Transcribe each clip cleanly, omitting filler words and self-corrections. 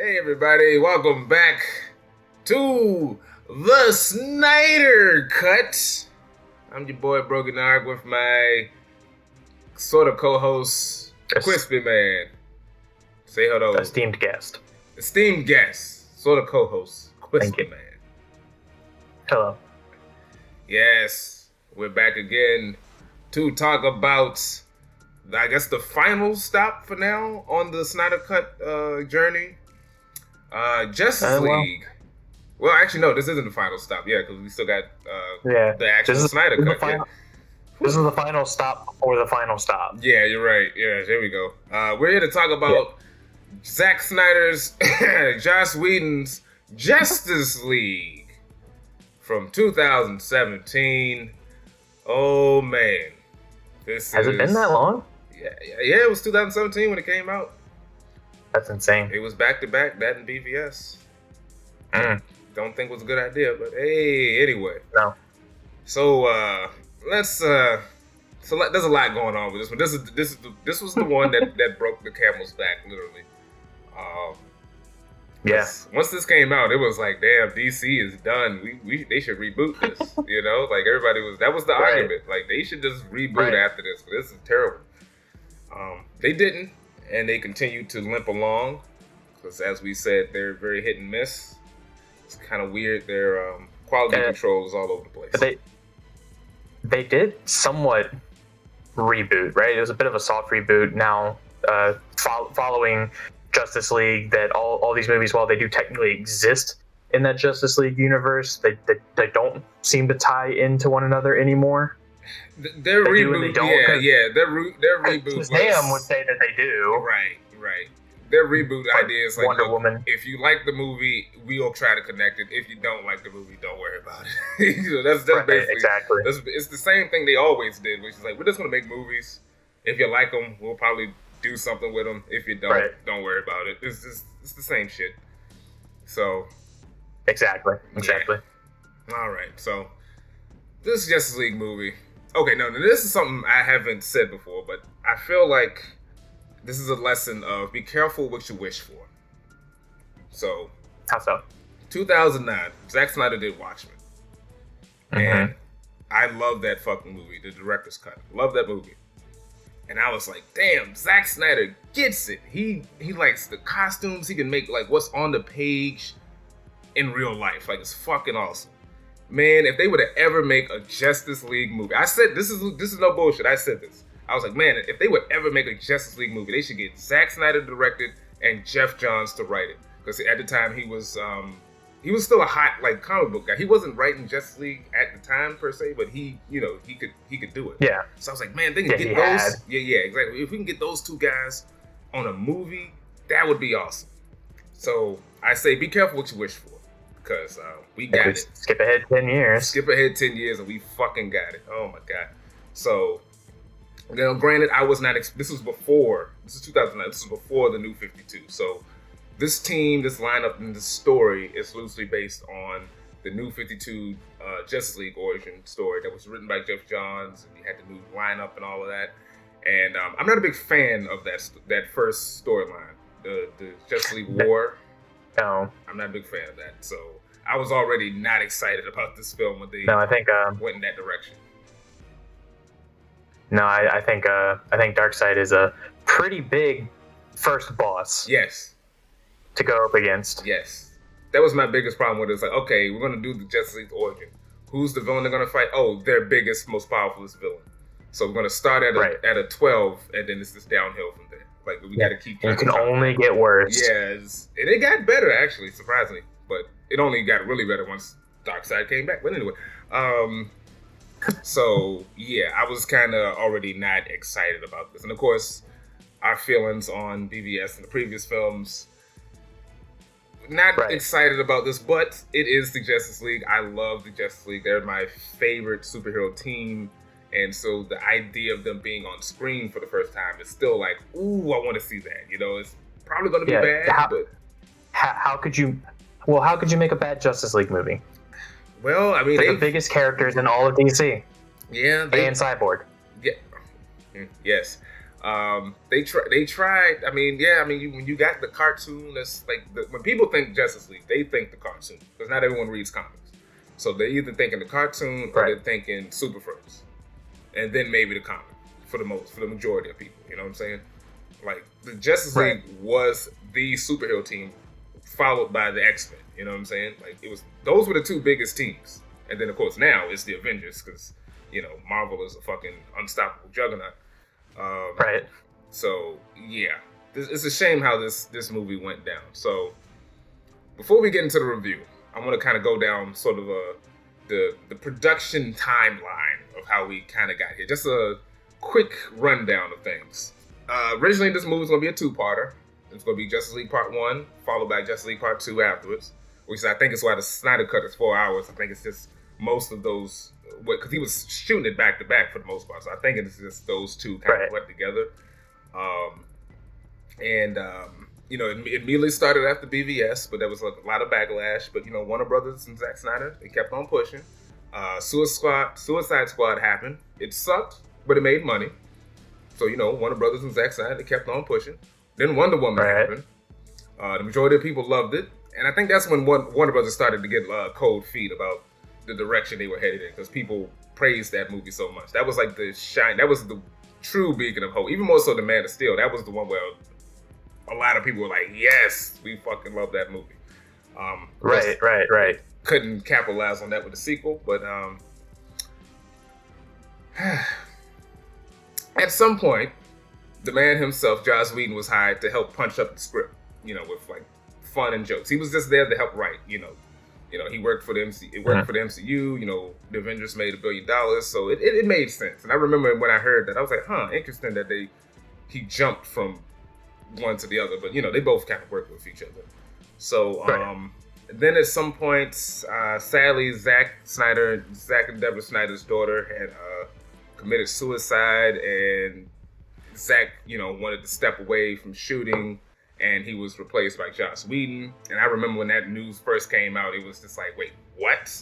Hey everybody, welcome back to the Snyder Cut. I'm your boy BrogiNaric with my sort of co-host, Crispy Man. Say hello. Esteemed guest. Esteemed guest, sort of co-host, Crispy Man. Hello. Yes, we're back again to talk about, I guess, the final stop for now on the Snyder Cut journey. Justice League. Well, actually, no, this isn't the final stop. Yeah, because we still got the actual Snyder Cut. This is the final stop before the final stop. Yeah, you're right. Yeah, there we go. We're here to talk about Zack Snyder's, Joss Whedon's Justice League from 2017. Oh, man. Has it been that long? Yeah, it was 2017 when it came out. That's insane. It was back-to-back, that and BVS. Don't think it was a good idea, but hey, anyway. No. So, there's a lot going on with this one. This was the one that broke the camel's back, literally. Once this came out, it was like, damn, DC is done. They should reboot this. You know, like that was the argument. Like they should just reboot after this. This is terrible. They didn't, and they continued to limp along because, as we said, they're very hit and miss. It's kind of weird. Their quality control is all over the place. They did somewhat reboot, right? It was a bit of a soft reboot. Now, following Justice League, that all these movies, while they do technically exist in that Justice League universe, they don't seem to tie into one another anymore. Their reboot, their reboot. Sam would say that they do. Right. Their reboot idea is like, Wonder Woman. If you like the movie, we'll try to connect it. If you don't like the movie, don't worry about it. You know, that's basically exactly. It's the same thing they always did, which is like, we're just gonna make movies. If you like them, we'll probably do something with them. If you don't, don't worry about it. It's the same shit. So exactly. All right, so this Justice League movie. Okay, no, this is something I haven't said before, but I feel like this is a lesson of be careful what you wish for. So, how so? 2009, Zack Snyder did Watchmen. And I love that fucking movie, the director's cut. Love that movie. And I was like, damn, Zack Snyder gets it. He likes the costumes. He can make like what's on the page in real life. Like, it's fucking awesome. Man, if they would have ever make a Justice League movie, I said this is no bullshit. I said this. I was like, man, if they would ever make a Justice League movie, they should get Zack Snyder to direct it and Jeff Johns to write it. Because at the time he was still a hot like comic book guy. He wasn't writing Justice League at the time per se, but he could do it. Yeah. So I was like, man, they can get those. Yeah, exactly. If we can get those two guys on a movie, that would be awesome. So I say, be careful what you wish for, because we got it. Skip ahead 10 years. Skip ahead 10 years, and we fucking got it. Oh my god. So. You know, granted, I was not. This is 2009. This is before the New 52. So, this team, this lineup, and this story is loosely based on the New 52 Justice League origin story that was written by Jeff Johns, and he had the new lineup and all of that. And I'm not a big fan of that first storyline, the Justice League War. No, I'm not a big fan of that. So, I was already not excited about this film when they went in that direction. No, I think Darkseid is a pretty big first boss. Yes. To go up against. Yes. That was my biggest problem with it. It's like, okay, we're gonna do the Justice League origin. Who's the villain they're gonna fight? Oh, their biggest, most powerful villain. So we're gonna start at a 12, and then it's just downhill from there. Like we gotta keep. It can only get worse. Yes, and it got better actually, surprisingly. But it only got really better once Darkseid came back. But anyway, so, yeah, I was kind of already not excited about this. And, of course, our feelings on BVS and the previous films, not excited about this, but it is the Justice League. I love the Justice League. They're my favorite superhero team. And so the idea of them being on screen for the first time is still like, ooh, I want to see that. You know, it's probably going to be bad, but... How could you make a bad Justice League movie? Well, I mean, they're the biggest characters in all of DC. Yeah, and Cyborg. Yeah. Yes. They tried. I mean, yeah. I mean, when you got the cartoon, that's like when people think Justice League, they think the cartoon because not everyone reads comics. So they're either thinking the cartoon or they're thinking Super Friends, and then maybe the comic for the majority of people. You know what I'm saying? Like the Justice League was the superhero team, followed by the X-Men. You know what I'm saying? Like those were the two biggest teams, and then of course now it's the Avengers because Marvel is a fucking unstoppable juggernaut. So yeah, it's a shame how this movie went down. So before we get into the review, I want to kind of go down sort of the production timeline of how we kind of got here. Just a quick rundown of things. Originally, this movie was going to be a two-parter. It's going to be Justice League Part 1, followed by Justice League Part 2 afterwards, which I think is why the Snyder cut is 4 hours. I think it's just most of those, because he was shooting it back-to-back for the most part, so I think it's just those two kind of put together. It immediately started after BVS, but there was a lot of backlash. But Warner Brothers and Zack Snyder, they kept on pushing. Suicide Squad happened. It sucked, but it made money. So Warner Brothers and Zack Snyder, they kept on pushing. Then Wonder Woman happened. The majority of people loved it, and I think that's when Warner Brothers started to get cold feet about the direction they were headed in, because people praised that movie so much. That was like the shine. That was the true beacon of hope. Even more so than Man of Steel. That was the one where a lot of people were like, yes, we fucking love that movie. Right. Couldn't capitalize on that with the sequel, but at some point, the man himself, Joss Whedon, was hired to help punch up the script, with like fun and jokes. He was just there to help write, he worked for the for the MCU, the Avengers made $1 billion, so it made sense. And I remember when I heard that, I was like, interesting that he jumped from one to the other, but they both kind of work with each other. So then at some point, sadly, Zack and Deborah Snyder's daughter had committed suicide, and Zack wanted to step away from shooting, and he was replaced by Joss Whedon. And I remember when that news first came out, it was just like, wait, what?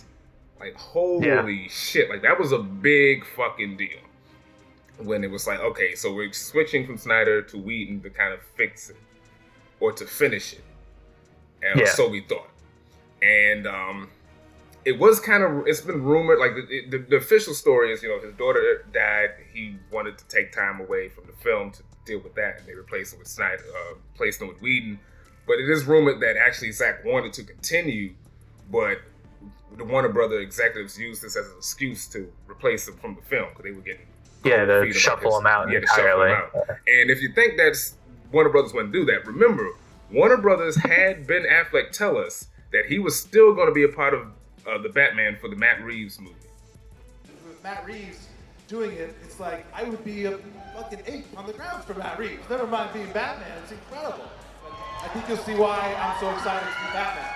Like, holy shit, like that was a big fucking deal. When it was like, okay, so we're switching from Snyder to Whedon to kind of fix it or to finish it. And so we thought. And it was it's been rumored, like the official story is, his daughter died. He wanted to take time away from the film to deal with that, and they replaced him with Snyder, replaced him with Whedon. But it is rumored that actually Zack wanted to continue, but the Warner Brother executives used this as an excuse to replace him from the film because they were getting to shuffle him out entirely. And if you think that's Warner Brothers wouldn't do that, remember, Warner Brothers had Ben Affleck tell us that he was still going to be a part of the Batman for the Matt Reeves movie. With Matt Reeves doing it, it's like I would be a fucking ape on the ground for Matt Reeves. Never mind being Batman. It's incredible. I think you'll see why I'm so excited to be Batman.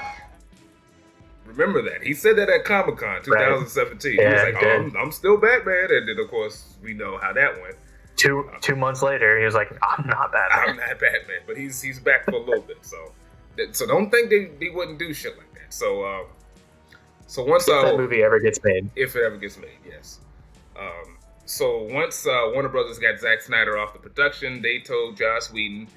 Remember that. He said that at Comic-Con 2017. He was like, I'm still Batman. And then, of course, we know how that went. Two months later, he was like, I'm not Batman. I'm not Batman. But he's back for a little bit. So don't think they wouldn't do shit like that. So once that movie ever gets made. If it ever gets made, yes. So once Warner Brothers got Zack Snyder off the production, they told Joss Whedon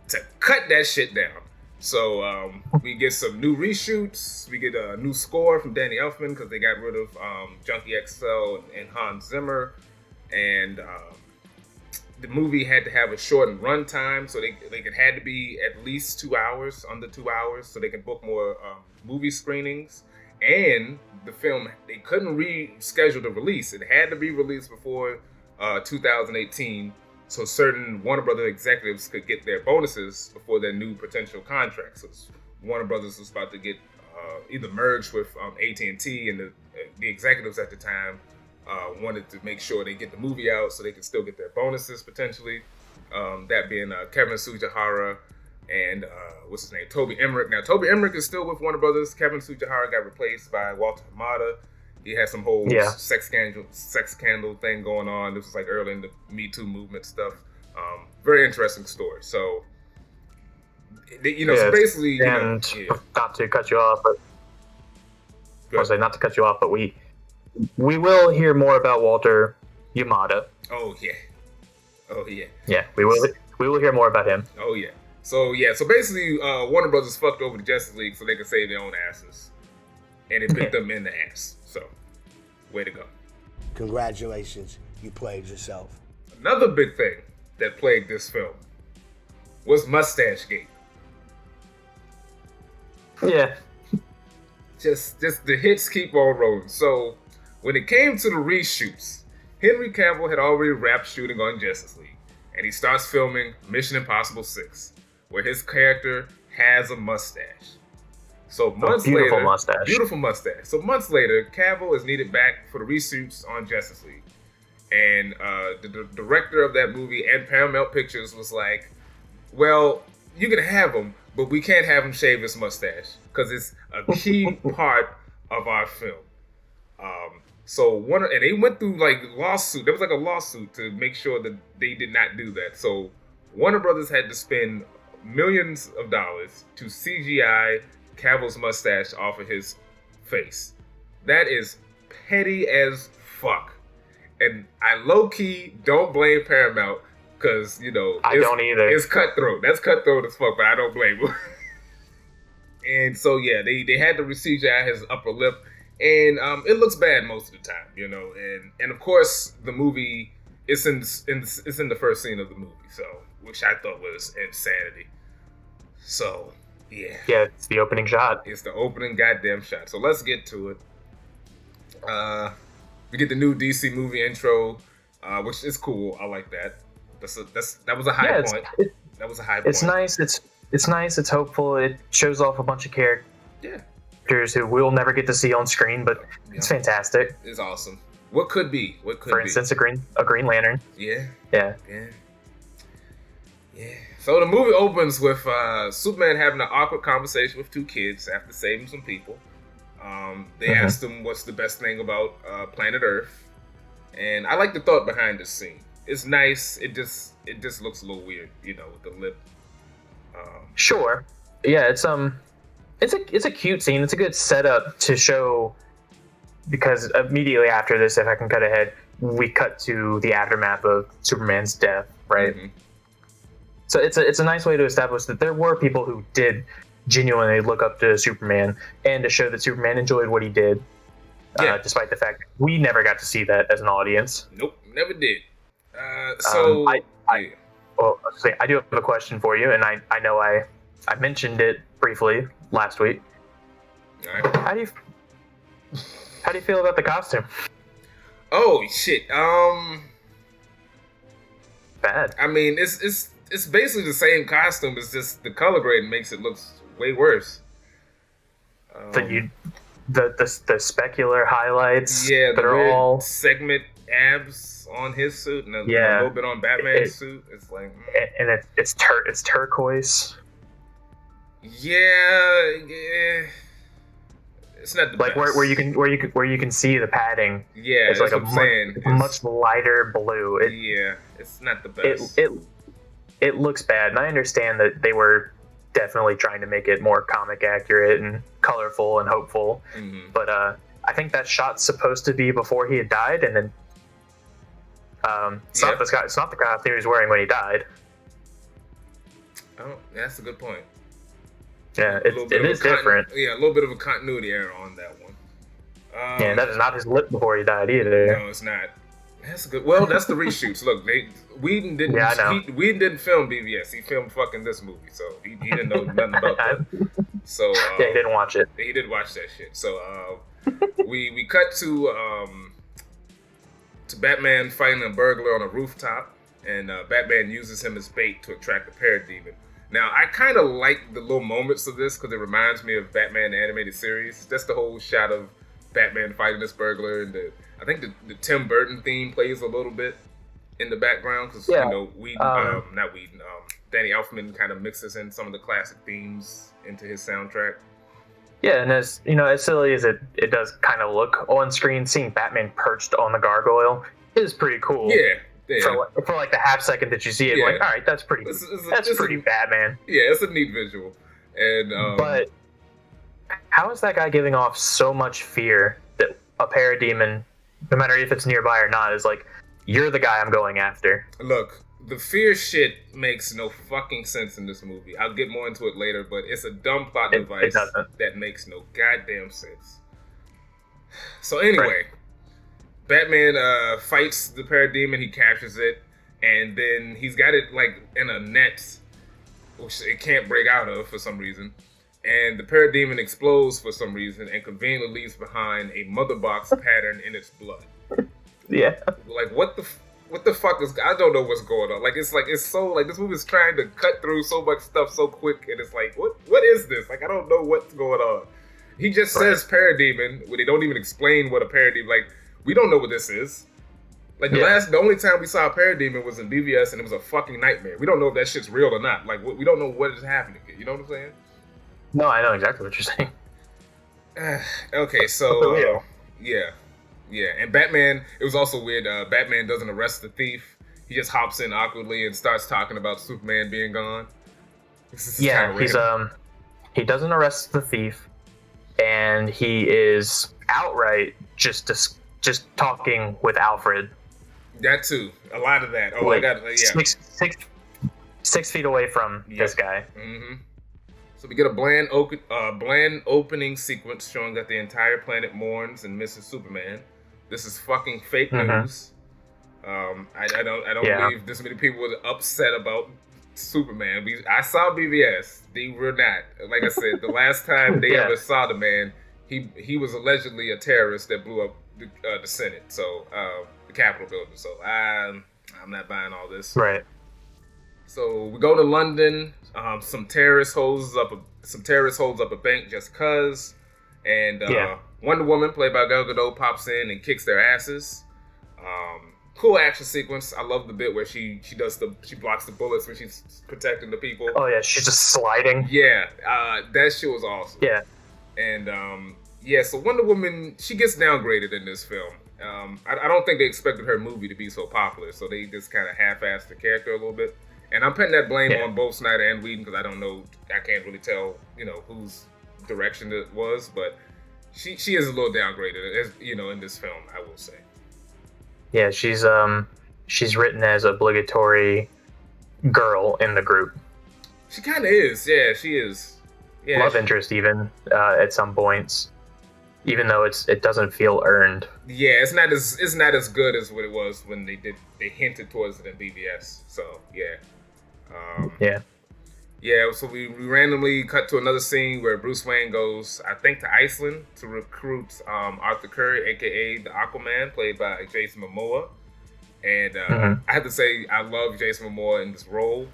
to cut that shit down. So we get some new reshoots. We get a new score from Danny Elfman because they got rid of Junkie XL and Hans Zimmer. And the movie had to have a shortened runtime, so they had to be at least 2 hours, under 2 hours, so they can book more movie screenings. And the film, they couldn't reschedule the release. It had to be released before 2018. So certain Warner Brothers executives could get their bonuses before their new potential contracts. So Warner Brothers was about to get either merged with AT&T, and the executives at the time wanted to make sure they get the movie out so they could still get their bonuses potentially. That being Kevin Tsujihara and what's his name, Toby Emmerich. Now Toby Emmerich is still with Warner Brothers. Kevin Tsujihara got replaced by Walter Hamada. He had some whole sex scandal thing going on. This was like early in the Me Too movement stuff. Very interesting story. So, so basically, not to cut you off, but not to cut you off, but we will hear more about Walter Yamada. Oh yeah. Oh yeah. Yeah, we will hear more about him. Oh yeah. So basically, Warner Brothers fucked over the Justice League so they could save their own asses, and it bit them in the ass. So, way to go. Congratulations, you played yourself. Another big thing that plagued this film was Mustache Gate. Yeah. Just the hits keep on rolling. So, when it came to the reshoots, Henry Cavill had already wrapped shooting on Justice League, and he starts filming Mission Impossible 6, where his character has a mustache. So months later, beautiful mustache. So months later, Cavill is needed back for the reshoots on Justice League, and the director of that movie and Paramount Pictures was like, "Well, you can have him, but we can't have him shave his mustache because it's a key part of our film." And they went through like lawsuit. There was like a lawsuit to make sure that they did not do that. So Warner Brothers had to spend millions of dollars to CGI Cavill's mustache off of his face. That is petty as fuck. And I low-key don't blame Paramount because, I don't either. It's cutthroat. That's cutthroat as fuck, but I don't blame them. And so, yeah, they had to CGI his upper lip. And it looks bad most of the time, And of course, the movie it's in the first scene of the movie, so which I thought was insanity. So yeah, it's the opening shot. It's the opening goddamn shot. So let's get to it. We get the new DC movie intro, which is cool. I like that. That was a high point. That was a high point. It's nice. It's nice. It's hopeful. It shows off a bunch of characters. Yeah. Who we'll never get to see on screen, but it's fantastic. It's awesome. What could be? For instance, a Green Lantern. Yeah. So the movie opens with Superman having an awkward conversation with two kids after saving some people. They asked him what's the best thing about planet Earth, and I like the thought behind this scene. It's nice. It just looks a little weird, with the lip. Sure. Yeah, it's a cute scene. It's a good setup to show, because immediately after this, if I can cut ahead, we cut to the aftermath of Superman's death, right? Mm-hmm. So it's a nice way to establish that there were people who did genuinely look up to Superman, and to show that Superman enjoyed what he did, despite the fact that we never got to see that as an audience. Nope, never did. I do have a question for you, and I know I mentioned it briefly last week. All right. How do you feel about the costume? Oh shit. Bad. I mean, it's basically the same costume. It's just the color grade makes it look way worse. The specular highlights. Yeah, that are all segment abs on his suit and a little bit on Batman's suit. It's like, and it's turquoise. Yeah. It's not the like best. where you can see the padding. Yeah, it's like a much lighter blue. It's not the best. It looks bad, and I understand that they were definitely trying to make it more comic accurate and colorful and hopeful. Mm-hmm. But I think that shot's supposed to be before he had died, and then it's not the costume he was wearing when he died. Oh, that's a good point. Yeah, it is different. Yeah, a little bit of a continuity error on that one. That is not his lip before he died either. No, it's not. That's good. Well, that's the reshoots. Look, Whedon didn't. Yeah, I know. Whedon didn't film BVS. He filmed fucking this movie, so he didn't know nothing about that. So he didn't watch it. He did watch that shit. So we cut to Batman fighting a burglar on a rooftop, and Batman uses him as bait to attract the parademon. Now, I kind of like the little moments of this because it reminds me of Batman the animated series. That's the whole shot of Batman fighting this burglar, and I think the Tim Burton theme plays a little bit in the background because Danny Elfman kind of mixes in some of the classic themes into his soundtrack. Yeah, and as silly as it does kind of look on screen, seeing Batman perched on the gargoyle is pretty cool. Yeah. For like the half second that you see it, all right, that's pretty Batman. Yeah, it's a neat visual. And but how is that guy giving off so much fear that a parademon, no matter if it's nearby or not, is like, you're the guy I'm going after? Look, the fear shit makes no fucking sense in this movie. I'll get more into it later, but it's a dumb plot device that makes no goddamn sense. So anyway, Batman fights the parademon, he captures it, and then he's got it like in a net, which it can't break out of for some reason. And the parademon explodes for some reason and conveniently leaves behind a mother box pattern in its blood. Yeah. Like what the fuck is? I don't know what's going on. Like it's so like this movie's trying to cut through so much stuff so quick, and it's like what is this? Like I don't know what's going on. He just says parademon when they don't even explain what a parademon. Like we don't know what this is. Like the only time we saw a parademon was in BVS, and it was a fucking nightmare. We don't know if that shit's real or not. Like we don't know what is happening. You know what I'm saying? No, I know exactly what you're saying. Okay, so yeah, and Batman. It was also weird. Batman doesn't arrest the thief. He just hops in awkwardly and starts talking about Superman being gone. He doesn't arrest the thief, and he is outright just talking with Alfred. That too. A lot of that. Oh, like, I got 6 feet away from this guy. Mm-hmm. So we get a bland opening sequence showing that the entire planet mourns and misses Superman. This is fucking fake news. I don't believe this many people were upset about Superman. I saw BVS. They were not. Like I said, the last time they ever saw the man, he was allegedly a terrorist that blew up the Senate, so the Capitol building. So I'm not buying all this. Right. So we go to London. Some terrorist holds up a bank just cause, and Wonder Woman, played by Gal Gadot, pops in and kicks their asses. Cool action sequence. I love the bit where she blocks the bullets when she's protecting the people. Oh yeah, she's just sliding. Yeah, that shit was awesome. Yeah, and so Wonder Woman, she gets downgraded in this film. I don't think they expected her movie to be so popular, so they just kind of half-assed the character a little bit. And I'm putting that blame on both Snyder and Whedon because I can't really tell, whose direction it was, but she is a little downgraded, as in this film, I will say. Yeah, she's written as obligatory girl in the group. She kind of is, yeah, she is. Yeah, love interest even at some points, even though it doesn't feel earned. Yeah, it's not as good as what it was when they hinted towards it in BVS. So yeah. So we randomly cut to another scene where Bruce Wayne goes, I think, to Iceland to recruit Arthur Curry, aka the Aquaman, played by Jason Momoa. And I have to say, I love Jason Momoa in this role.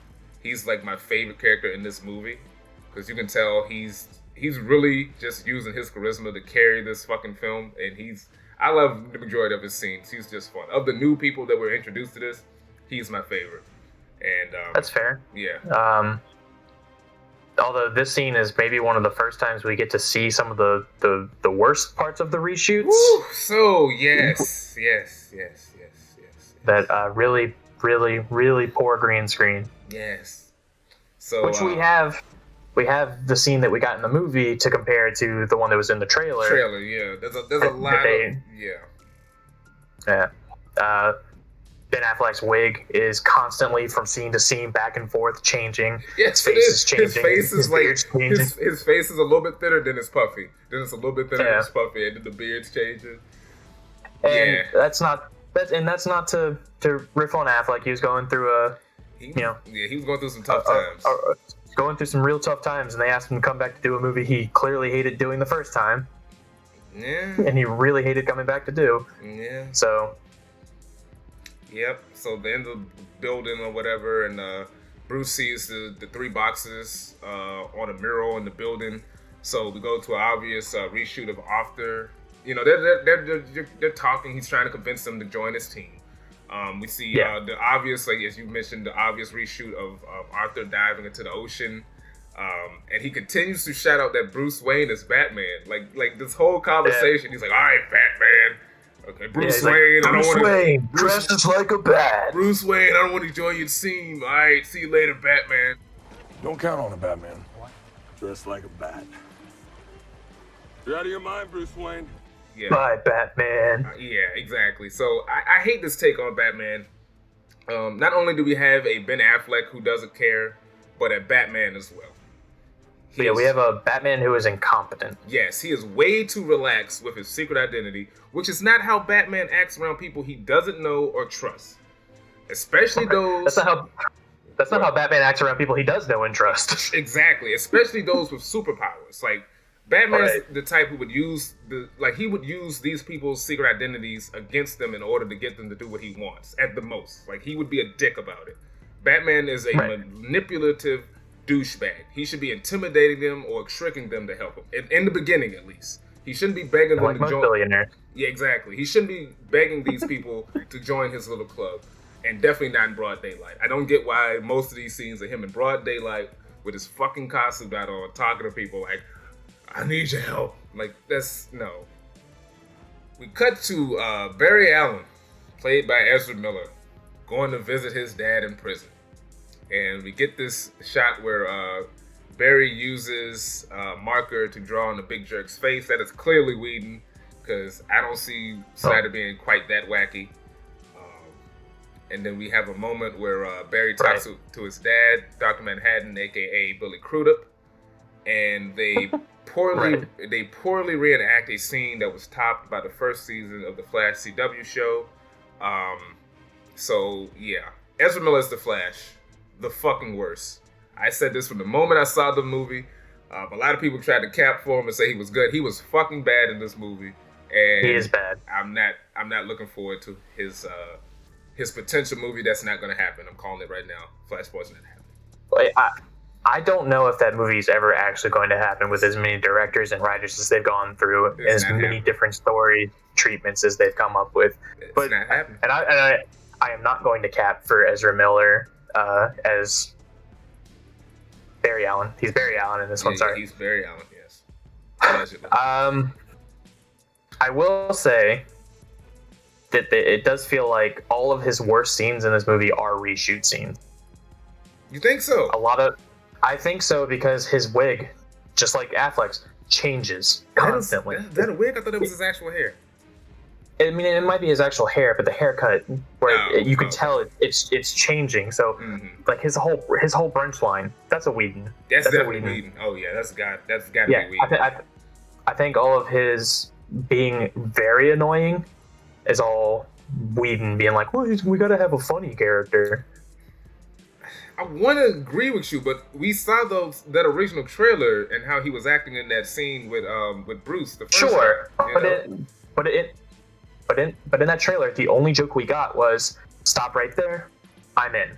He's like my favorite character in this movie because you can tell he's really just using his charisma to carry this fucking film. And I love the majority of his scenes. He's just fun. Of the new people that were introduced to this, he's my favorite. And that's fair. Yeah. Although this scene is maybe one of the first times we get to see some of the worst parts of the reshoots. Woo! So yes. That really, really, really poor green screen. Yes. So which we have the scene that we got in the movie to compare to the one that was in the trailer. Yeah. There's a lot of Yeah. Ben Affleck's wig is constantly from scene to scene, back and forth, changing. Yes, his face is changing. His face is his face is a little bit thinner than it's puffy. Then it's a little bit thinner than it's puffy, and then the beard's changing. And that's not to riff on Affleck. He was going through he was going through some tough times. Going through some real tough times, and they asked him to come back to do a movie he clearly hated doing the first time. Yeah. And he really hated coming back to do. Yeah. So. Yep. So the end of the building or whatever, and Bruce sees the 3 boxes on a mural in the building. So we go to an obvious reshoot of Arthur. They're talking. He's trying to convince them to join his team. We see the obvious, like as you mentioned, the obvious reshoot of Arthur diving into the ocean. And he continues to shout out that Bruce Wayne is Batman. Like this whole conversation, he's like, "All right, Batman. Okay, Bruce Wayne. Bruce Wayne dresses like a bat. Bruce Wayne, I don't want to join your team. All right, see you later, Batman." Don't count on it, Batman. Dressed like a bat. You're out of your mind, Bruce Wayne. Yeah. Bye, Batman. Yeah, exactly. So I hate this take on Batman. Not only do we have a Ben Affleck who doesn't care, but a Batman as well. We have a Batman who is incompetent. Yes, he is way too relaxed with his secret identity, which is not how Batman acts around people he doesn't know or trust. Especially those... That's not how Batman acts around people he does know and trust. Exactly, especially those with superpowers. Like, Batman's the type who would use he would use these people's secret identities against them in order to get them to do what he wants, at the most. Like, he would be a dick about it. Batman is a manipulative douchebag. He should be intimidating them or tricking them to help him. In the beginning, at least. He shouldn't be begging them to join. Billionaires. Yeah, exactly. He shouldn't be begging these people to join his little club. And definitely not in broad daylight. I don't get why most of these scenes are him in broad daylight with his fucking costume hat on, talking to people like, I need your help. Like, that's, no. We cut to Barry Allen, played by Ezra Miller, going to visit his dad in prison. And we get this shot where Barry uses marker to draw on the big jerk's face. That is clearly Whedon, because I don't see Snyder being quite that wacky. And then we have a moment where Barry talks to his dad, Dr. Manhattan, aka Billy Crudup, and they poorly reenact a scene that was topped by the first season of the Flash CW show. So yeah, Ezra Miller's the Flash, the fucking worst. I said this from the moment I saw the movie. A lot of people tried to cap for him and say he was good. He was fucking bad in this movie, and he is bad. I'm not looking forward to his potential movie. That's not going to happen. I'm calling it right now. Flashpoint's not happening. I don't know if that movie is ever actually going to happen with as many directors and writers as they've gone through, as many different story treatments as they've come up with. It's not happening. And I am not going to cap for Ezra Miller as Barry Allen. He's Barry Allen in this one. Sorry, he's Barry Allen. Yes. I will say that it does feel like all of his worst scenes in this movie are reshoot scenes. You think so? I think so, because his wig, just like Affleck's, changes constantly. Is that a wig? I thought it was his actual hair. I mean, it might be his actual hair, but the haircut, where you can tell it's changing. So, like his whole brunch line, that's a Whedon. That's definitely Whedon. Oh yeah, that's got to be Whedon. I think all of his being very annoying is all Whedon being like, well, we gotta have a funny character. I want to agree with you, but we saw that original trailer and how he was acting in that scene with Bruce. The first time, but in that trailer, the only joke we got was, "Stop right there, I'm in.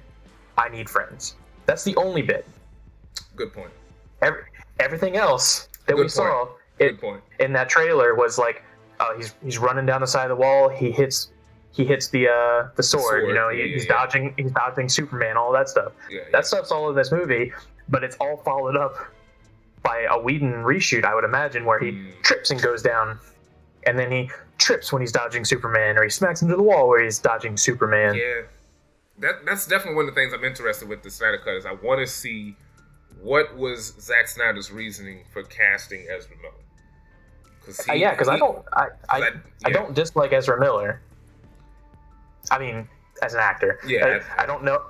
I need friends." That's the only bit. Good point. Everything else that we saw in that trailer was like, he's running down the side of the wall. He hits the sword. You know, he's dodging Superman, all that stuff. That stuff's all in this movie, but it's all followed up by a Whedon reshoot, I would imagine, where he trips and goes down, and then he trips when he's dodging Superman, or he smacks into the wall where he's dodging Superman. Yeah, that's definitely one of the things I'm interested with the Snyder Cut, is I want to see what was Zack Snyder's reasoning for casting Ezra Miller. Because I don't dislike Ezra Miller. I mean, as an actor. Yeah. I don't know.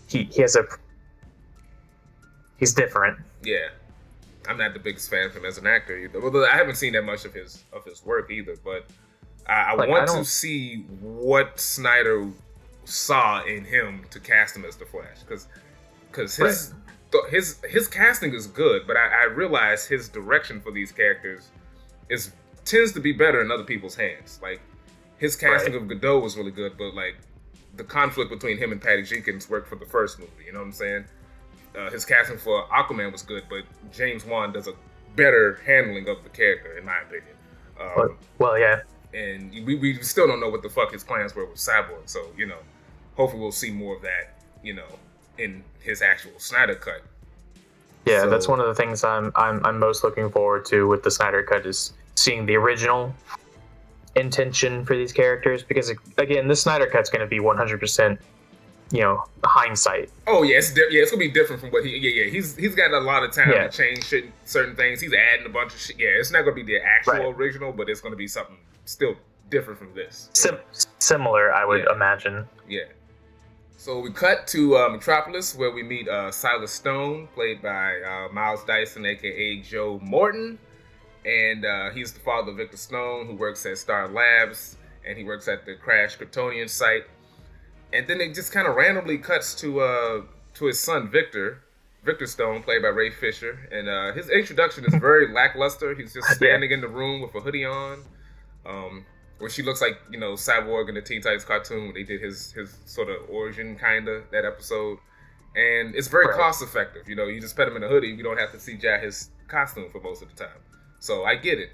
He's different. Yeah. I'm not the biggest fan of him as an actor either. Well, I haven't seen that much of his work either, but I want to see what Snyder saw in him to cast him as the Flash, because his casting is good, but I realize his direction for these characters tends to be better in other people's hands. Like, his casting of Godot was really good, but like the conflict between him and Patty Jenkins worked for the first movie. You know what I'm saying? His casting for Aquaman was good, but James Wan does a better handling of the character, in my opinion. Well, yeah. And we still don't know what the fuck his plans were with Cyborg, so, you know, hopefully we'll see more of that, you know, in his actual Snyder Cut. Yeah, so that's one of the things I'm most looking forward to with the Snyder Cut, is seeing the original intention for these characters, because again, the Snyder Cut's going to be 100%, you know, hindsight. Oh yeah, it's gonna be different from what he's got a lot of time to change certain things. He's adding a bunch of shit. Yeah, it's not gonna be the actual original, but it's gonna be something still different from this. Similar, I would imagine. Yeah. So we cut to Metropolis, where we meet Silas Stone, played by Miles Dyson, aka Joe Morton, and he's the father of Victor Stone, who works at Star Labs, and he works at the Crash Kryptonian site. And then it just kind of randomly cuts to his son Victor Stone, played by Ray Fisher, and his introduction is very lackluster. He's just standing in the room with a hoodie on, where she looks like, you know, Cyborg in the Teen Titans cartoon. They did his sort of origin, kinda, that episode, and it's very cost effective. You know, you just put him in a hoodie, you don't have to CGI his costume for most of the time. So I get it.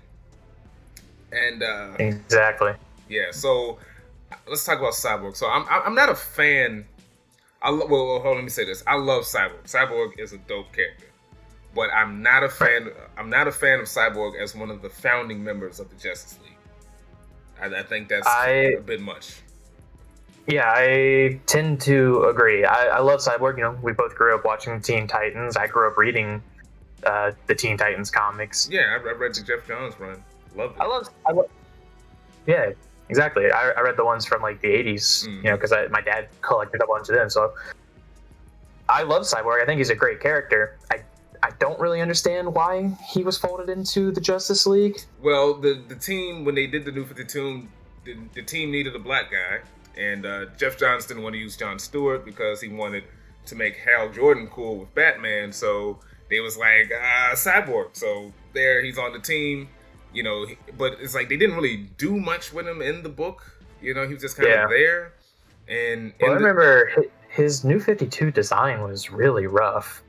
And exactly. Yeah. So let's talk about Cyborg. So I'm not a fan. Well, let me say this. I love Cyborg. Cyborg is a dope character, but I'm not a fan. I'm not a fan of Cyborg as one of the founding members of the Justice League. I think that's a bit much. Yeah, I tend to agree. I love Cyborg. You know, we both grew up watching Teen Titans. I grew up reading the Teen Titans comics. Yeah, I read the Jeff Johns run. Loved it. I love. Yeah, exactly. I read the ones from like the 80s, you know, because my dad collected a bunch of them. So I love Cyborg. I think he's a great character. I don't really understand why he was folded into the Justice League. Well, the team, when they did the New 52, the team needed a black guy, and Jeff Johns didn't want to use Jon Stewart because he wanted to make Hal Jordan cool with Batman. So they was like, Cyborg. So there, he's on the team. You know, but it's like they didn't really do much with him in the book. You know, he was just kind of there. And I remember his New 52 design was really rough.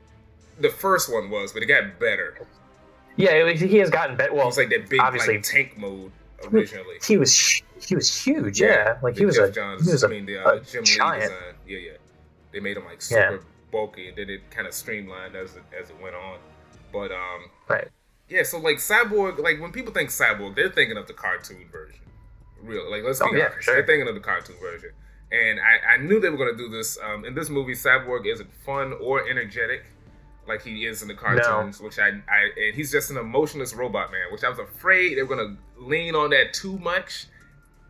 The first one was, but it got better. Yeah, he has gotten better. Well, it was like that big, obviously, like, tank mode originally. He was huge. Yeah, like he was a Jim Lee giant. Design. Yeah. They made him like super bulky, and then it kind of streamlined as it went on. But right. Yeah, so like Cyborg, like when people think Cyborg, they're thinking of the cartoon version. Really, like let's be honest, sure. They're thinking of the cartoon version. And I knew they were going to do this. In this movie, Cyborg isn't fun or energetic like he is in the cartoons, which and he's just an emotionless robot man, which I was afraid they were going to lean on that too much.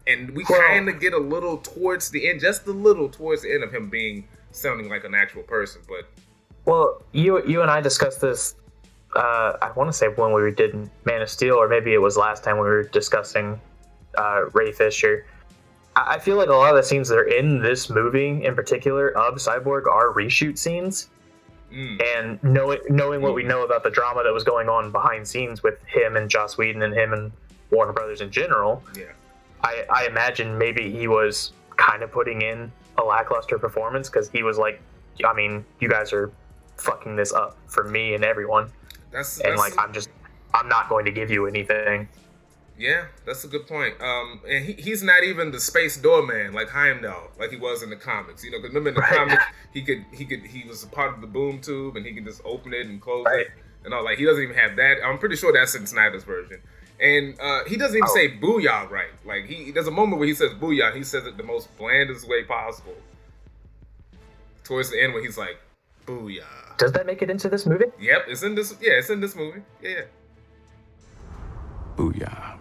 And we kind of get a little towards the end, just a little towards the end of him sounding like an actual person. But well, you and I discussed this. I want to say when we did Man of Steel, or maybe it was last time we were discussing Ray Fisher. I feel like a lot of the scenes that are in this movie, in particular, of Cyborg, are reshoot scenes. And knowing what we know about the drama that was going on behind scenes with him and Joss Whedon and him and Warner Brothers in general, I imagine maybe he was kind of putting in a lackluster performance because he was like, I mean, you guys are fucking this up for me and everyone. I'm not going to give you anything. Yeah, that's a good point. And he's not even the space doorman like Heimdall, like he was in the comics. You know, because remember in the comics, he was a part of the boom tube, and he could just open it and close it, and all. Like he doesn't even have that. I'm pretty sure that's in Snyder's version. And he doesn't even say "booyah" right. Like there's a moment where he says "booyah." He says it the most blandest way possible. Towards the end, when he's like, "Booyah." Does that make it into this movie? Yep, it's in this. Yeah, it's in this movie. Yeah. Booyah.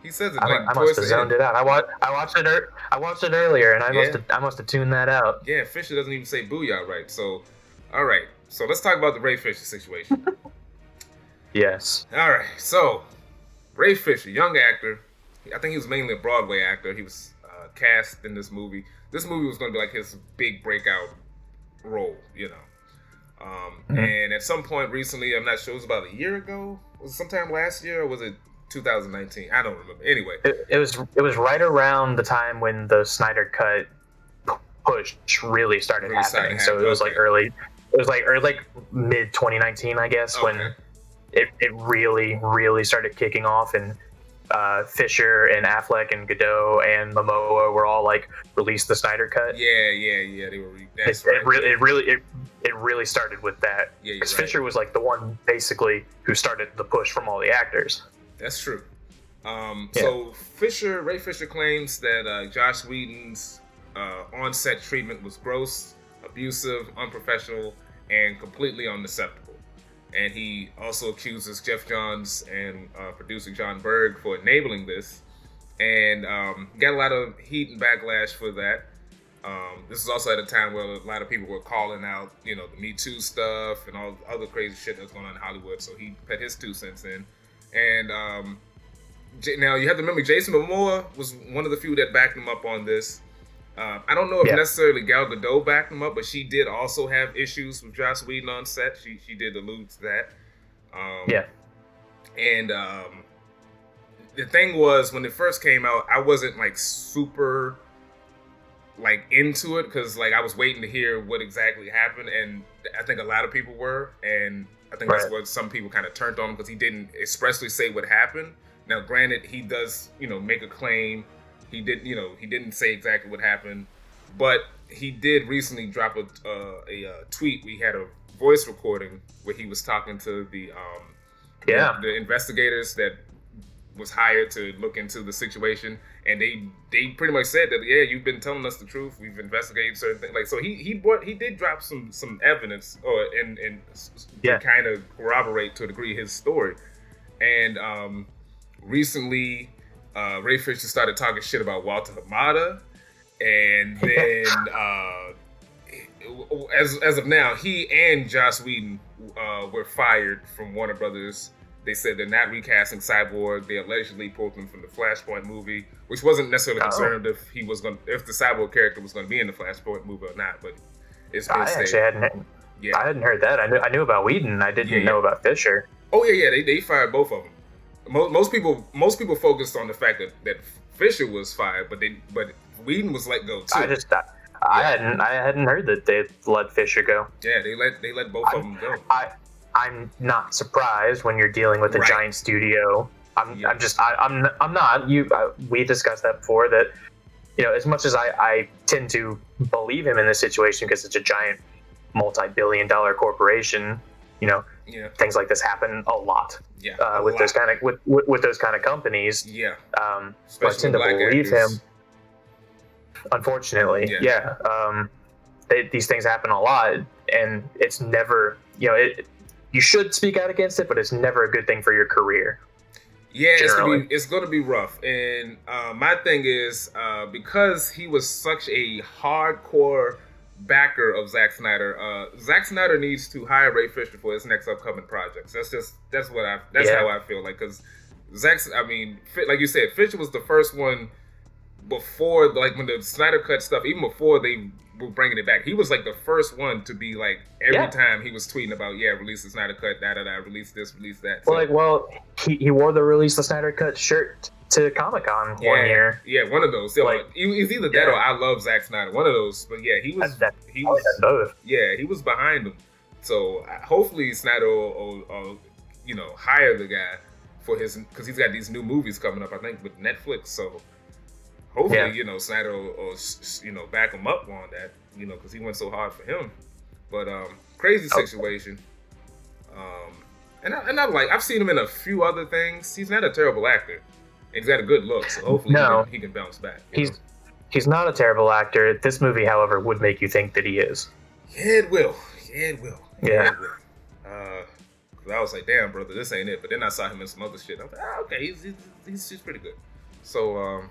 He says it. I must have zoned it out. I watched it earlier, and I must have tuned that out. Yeah, Fisher doesn't even say "booyah" right. So, all right. So let's talk about the Ray Fisher situation. Yes. All right. So, Ray Fisher, young actor. I think he was mainly a Broadway actor. He was cast in this movie. This movie was going to be like his big breakout role, you know. And at some point recently, I'm not sure, it was about a year ago. Was it sometime last year, or was it 2019? I don't remember. Anyway, it was right around the time when the Snyder cut push really started happening. So it was like early. It was like mid 2019, I guess, when it really started kicking off, and Fisher and Affleck and Godot and Momoa were all like, release the Snyder cut. Yeah. They were. That's right. It really started with that. Yeah, because right. Fisher was like the one basically who started the push from all the actors. That's true. So Ray Fisher claims that Joss Whedon's on-set treatment was gross, abusive, unprofessional, and completely unacceptable. And he also accuses Jeff Johns and producer John Berg for enabling this. and got a lot of heat and backlash for that. This is also at a time where a lot of people were calling out, the Me Too stuff and all other crazy shit that's going on in Hollywood. So he put his 2 cents in. And now you have to remember, Jason Momoa was one of the few that backed him up on this. I don't know if necessarily Gal Gadot backed him up, but she did also have issues with Joss Whedon on set. She did allude to that. And the thing was, when it first came out, I wasn't like super like into it because like I was waiting to hear what exactly happened, and I think a lot of people were, and I think that's what some people kind of turned on him because he didn't expressly say what happened. Now, granted, he does make a claim. He didn't say exactly what happened, but he did recently drop a tweet. We had a voice recording where he was talking to the investigators that was hired to look into the situation, and they pretty much said that you've been telling us the truth. We've investigated certain things. Like, so he did drop some evidence to kind of corroborate to a degree his story. And recently, Ray Fisher started talking shit about Walter Hamada, and then as of now, he and Joss Whedon were fired from Warner Brothers. They said they're not recasting Cyborg. They allegedly pulled him from the Flashpoint movie, which wasn't necessarily concerned if the Cyborg character was going to be in the Flashpoint movie or not. But it's been I hadn't heard that. I knew about Whedon. I didn't know about Fisher. Oh yeah. They fired both of them. Most people focused on the fact that Fisher was fired, but Whedon was let go too. I hadn't heard that they let Fisher go. Yeah, they let both of them go. I'm not surprised when you're dealing with a giant studio. I'm not. We discussed that before. That as much as I tend to believe him in this situation because it's a giant, multi-billion-dollar corporation. Things like this happen a lot. With those kind of companies. Yeah. I tend to believe him. Unfortunately, these things happen a lot, and it's never, you should speak out against it, but it's never a good thing for your career. Yeah, it's going to be rough. And my thing is, because he was such a hardcore backer of Zack Snyder, Zack Snyder needs to hire Ray Fisher for his next upcoming projects. That's how I feel like, because like you said, Fisher was the first one before, like when the Snyder Cut stuff, even before they were bringing it back, he was like the first one to be like, every time he was tweeting about, release the Snyder Cut, release this, release that. So, he wore the Release the Snyder Cut shirt to Comic-Con one year. Yeah, one of those. So, it's either that or I love Zack Snyder. One of those. But he was both. Yeah, he was behind him. So hopefully Snyder will hire the guy for because he's got these new movies coming up, I think, with Netflix. So hopefully, Snyder will, back him up on that, because he went so hard for him. But crazy situation. And I've seen him in a few other things. He's not a terrible actor. He's got a good look, so hopefully he can bounce back. He's not a terrible actor. This movie, however, would make you think that he is. Yeah, it will. Yeah. I was like, damn, brother, this ain't it. But then I saw him in some other shit. I was like, okay, he's pretty good. So,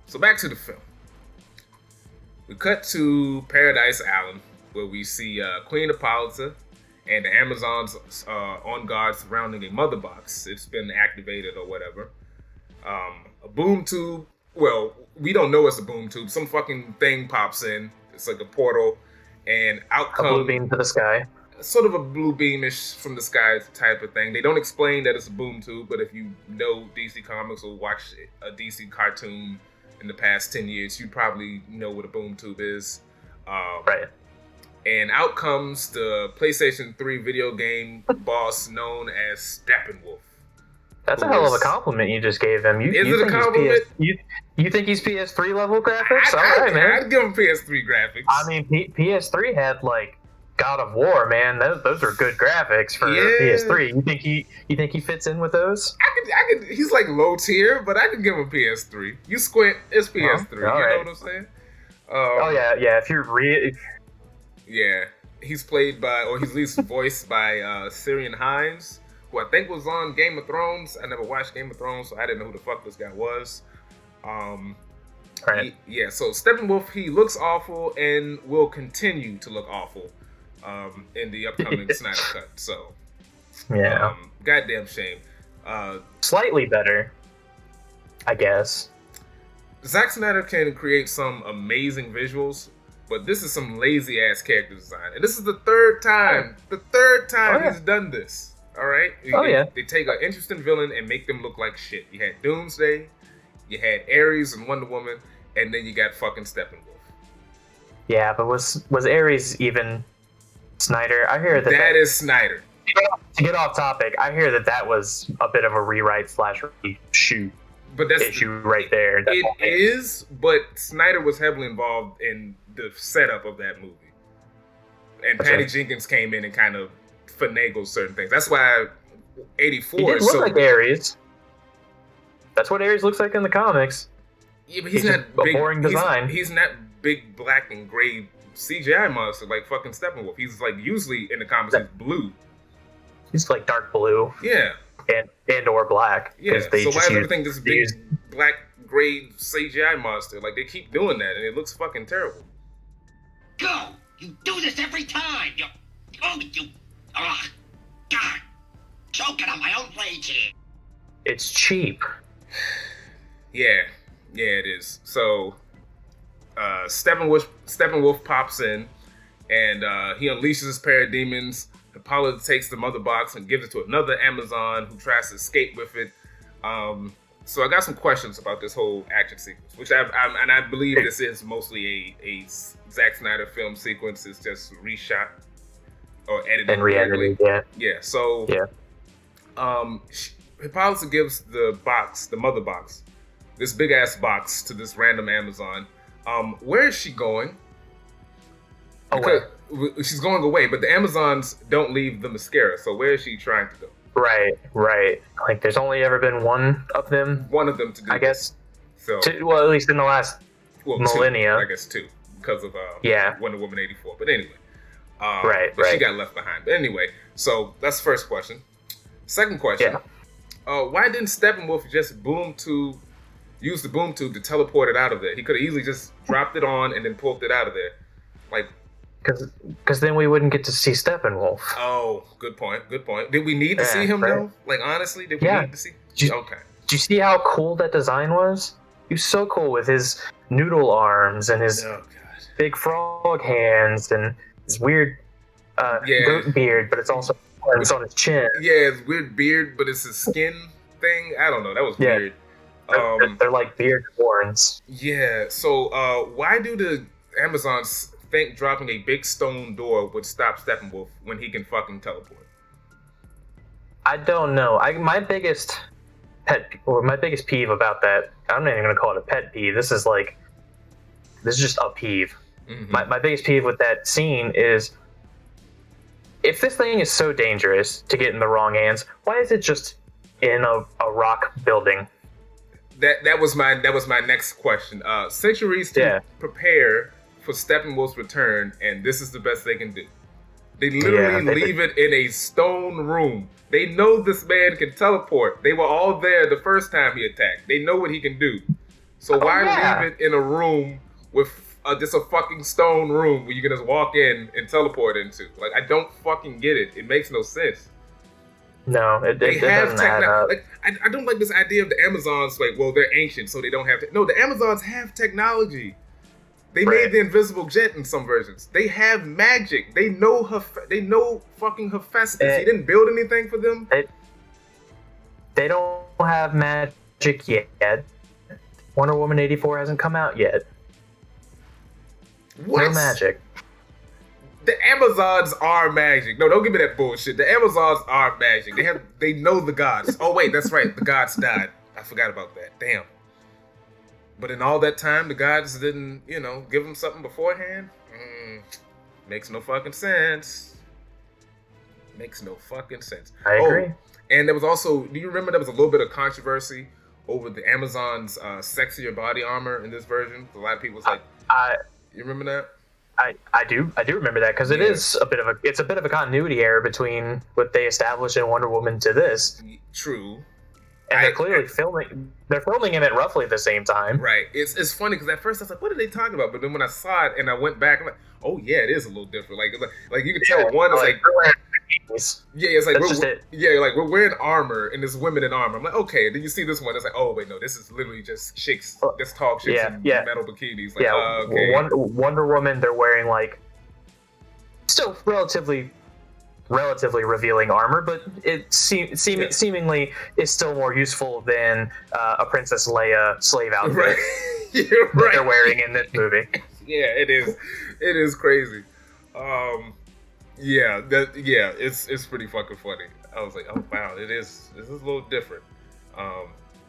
So back to the film. We cut to Paradise Island, where we see Queen Hippolyta and the Amazons on guard surrounding a mother box. It's been activated or whatever. A boom tube. Well, we don't know it's a boom tube. Some fucking thing pops in. It's like a portal, and out comes a blue beam to the sky. Sort of a blue beamish from the sky type of thing. They don't explain that it's a boom tube, but if you know DC Comics or watch a DC cartoon in the past 10 years, you probably know what a boom tube is. Right. And out comes the PlayStation 3 video game boss known as Steppenwolf. That's a hell of a compliment you just gave him. Is it a compliment? You think he's PS3 level graphics? All right, man. I'd give him PS3 graphics. I mean, PS3 had God of War, man. Those are good graphics for PS3. You think he fits in with those? I could. He's like low tier, but I could give him PS3. You squint, it's PS3. You know what I'm saying? Yeah. If you're yeah, he's played by, or he's at least voiced by Syrian Hines, who I think was on Game of Thrones. I never watched Game of Thrones, so I didn't know who the fuck this guy was. Right. So Steppenwolf, he looks awful and will continue to look awful in the upcoming Snyder Cut. So, yeah. Goddamn shame. Slightly better, I guess. Zack Snyder can create some amazing visuals, but this is some lazy ass character design. And this is the third time he's done this. All right? They take an interesting villain and make them look like shit. You had Doomsday, you had Ares and Wonder Woman, and then you got fucking Steppenwolf. Yeah, but was Ares even Snyder? I hear that is Snyder. To get off topic, I hear that was a bit of a rewrite / reshoot. But that's issue right there. It is, but Snyder was heavily involved in the setup of that movie. And Patty Jenkins came in and kind of finagled certain things. That's why 84 he did look like Ares. That's what Ares looks like in the comics. Yeah, but he's not a big, boring design. He's not big black and gray CGI monster like fucking Steppenwolf. He's like usually in the comics he's blue. He's like dark blue. Yeah. And or black. Yeah. So why is everything this big black gray CGI monster? Like they keep doing that and it looks fucking terrible. Go! You do this every time! You God! Choking on my own rage here. It's cheap. Yeah, it is. So Steppenwolf pops in and he unleashes his parademons. Apollo takes the mother box and gives it to another Amazon who tries to escape with it. So I got some questions about this whole action sequence, which I believe this is mostly a Zack Snyder film sequence. It's just reshot or edited and re-edited. Yeah. So Hippolyta gives the mother box, this big ass box to this random Amazon. Where is she going? She's going away, but the Amazons don't leave the mascara. So where is she trying to go? Right. Like there's only ever been one of them. One of them to do. I guess. So at least in the last millennia. Two, I guess two, because of Wonder Woman 84. But anyway, she got left behind. But anyway, so that's the first question. Second question. Why didn't Steppenwolf just use the boom tube to teleport it out of there? He could have easily just dropped it on and then pulled it out of there. Like, because then we wouldn't get to see Steppenwolf. Oh, good point. Did we need to see him though? Like honestly, did we need to see? Okay. Did you see how cool that design was? He was so cool with his noodle arms and his big frog hands and his weird goat beard, but it's also on his chin. Yeah, it's weird beard, but it's a skin thing. I don't know. That was weird. They're like beard horns. Yeah. So why do the Amazons think dropping a big stone door would stop Steppenwolf when he can fucking teleport? I don't know. My biggest peeve about that, I'm not even gonna call it a pet peeve. This is just a peeve. Mm-hmm. My biggest peeve with that scene is, if this thing is so dangerous to get in the wrong hands, why is it just in a rock building? That was my next question. Centuries to prepare for Steppenwolf's return, and this is the best they can do. They literally leave it in a stone room. They know this man can teleport. They were all there the first time he attacked. They know what he can do. So why leave it in a room with just a fucking stone room where you can just walk in and teleport into? Like, I don't fucking get it. It makes no sense. No, they have technology. Like, I don't like this idea of the Amazons. Like, well, they're ancient, so they don't have. No, the Amazons have technology. They made the invisible jet in some versions. They have magic. They know fucking Hephaestus. He didn't build anything for them. They don't have magic yet. Wonder Woman 84 hasn't come out yet. What? No magic. The Amazons are magic. No, don't give me that bullshit. The Amazons are magic. They know the gods. Oh wait, that's right. The gods died. I forgot about that. Damn. But in all that time, the gods didn't, give them something beforehand? Makes no fucking sense. Makes no fucking sense. I agree. And there was also, do you remember there was a little bit of controversy over the Amazon's sexier body armor in this version? A lot of people was like, you remember that? I do remember that because it is a bit of a continuity error between what they established in Wonder Woman to this. True. And they're clearly filming. They're filming him at roughly the same time. Right. It's funny because at first I was like, "What are they talking about?" But then when I saw it and I went back, I'm like, "Oh yeah, it is a little different." Like you can tell one is like yeah, it's like we're wearing armor and there's women in armor. I'm like, okay. Then you see this one, it's like, oh wait, no, this is literally just chicks, just tall chicks in metal bikinis. Like, okay. Wonder Woman, they're wearing like still relatively revealing armor, but it seemingly is still more useful than a Princess Leia slave outfit right. That they're wearing in this movie. Yeah, it is. It is crazy. It's pretty fucking funny. I was like, oh wow, this is a little different.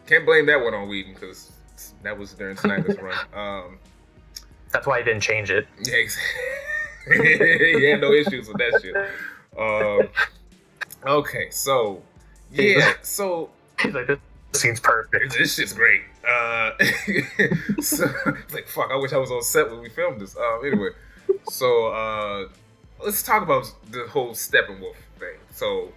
Can't blame that one on Whedon because that was during Snyder's run. That's why he didn't change it. Yeah, exactly. He had no issues with that shit. Okay, so so he's like, this scene's perfect. This shit's great. So it's like, fuck, I wish I was on set when we filmed this. Anyway, so let's talk about the whole Steppenwolf thing. So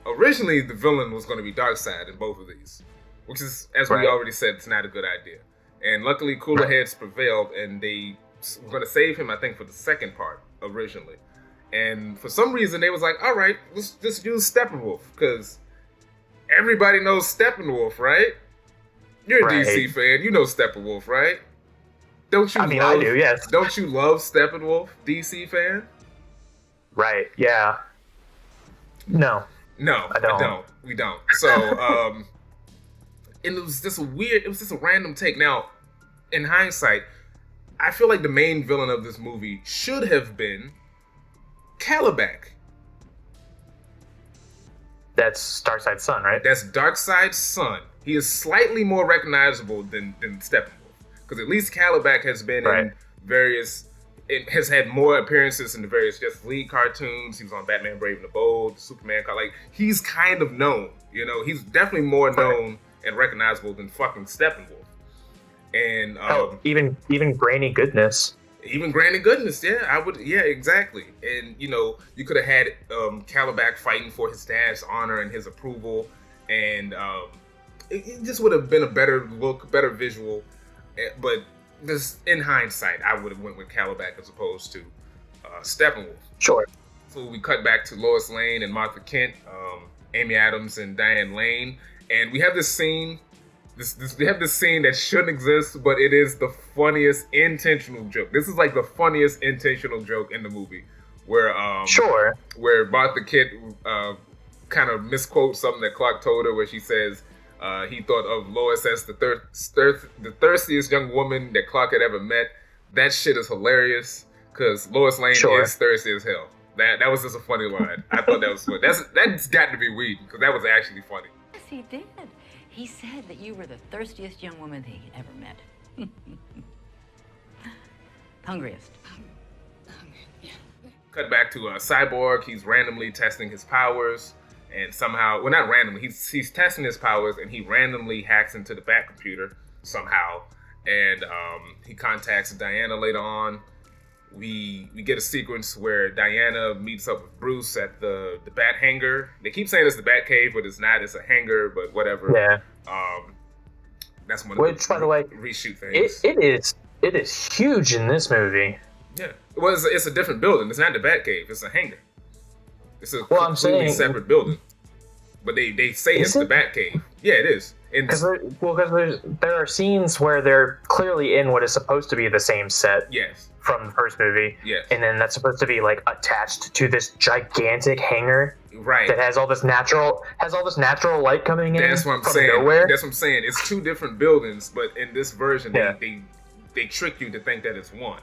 originally the villain was going to be Darkseid in both of these, which is, as we already said, it's not a good idea. And luckily cooler heads prevailed and they were going to save him, I think, for the second part originally. And for some reason they was like, all right, let's just use Steppenwolf because everybody knows Steppenwolf, right? You're a DC fan, you know Steppenwolf, right? Don't you? I do. Yes. Don't you love Steppenwolf, DC fan? Right. Yeah. No, I don't. We don't. So, and it was just a random take. Now, in hindsight, I feel like the main villain of this movie should have been Calabac. That's Darkseid's son, right? That's Darkseid's son. He is slightly more recognizable than Steppenwolf. Because at least Calabac has been in various... It has had more appearances in the various Justice League cartoons. He was on Batman Brave and the Bold, Superman. Like, he's kind of known. You know, he's definitely more known and recognizable than fucking Steppenwolf. And even Granny Goodness. Even Granny Goodness, exactly. And you know, you could have had Calabac fighting for his dad's honor and his approval, and it just would have been a better look, better visual. But just in hindsight, I would have went with Calabac as opposed to Steppenwolf. Sure. So we cut back to Lois Lane and Martha Kent, Amy Adams and Diane Lane, and we have this scene. We have this scene that shouldn't exist, but it is the funniest intentional joke. This is like the funniest intentional joke in the movie, where where Martha Kent kind of misquotes something that Clark told her, where she says he thought of Lois as the thirstiest young woman that Clark had ever met. That shit is hilarious because Lois Lane is thirsty as hell. That was just a funny line. I thought that was funny. That's got to be Whedon because that was actually funny. Yes, he did. He said that you were the thirstiest young woman he ever met. Hungriest. Cut back to Cyborg. He's randomly testing his powers, and somehow, well, not randomly. He's testing his powers, and he randomly hacks into the Bat computer somehow, and he contacts Diana later on. We get a sequence where Diana meets up with Bruce at the Bat hangar. They keep saying it's the Bat cave, but it's not. It's a hangar, but whatever. Yeah. That's one of the by the way, reshoot things. It is huge in this movie. Yeah. Well, it's a different building. It's not the Bat cave. It's a hangar. It's a completely separate building. But they say it's the Bat cave. Yeah, it is. Because there are scenes where they're clearly in what is supposed to be the same set. Yes. From the first movie. Yes. And then that's supposed to be like attached to this gigantic hangar. Right. That has all this natural light coming in. That's what I'm saying. Nowhere. That's what I'm saying. It's two different buildings, but in this version they trick you to think that it's one.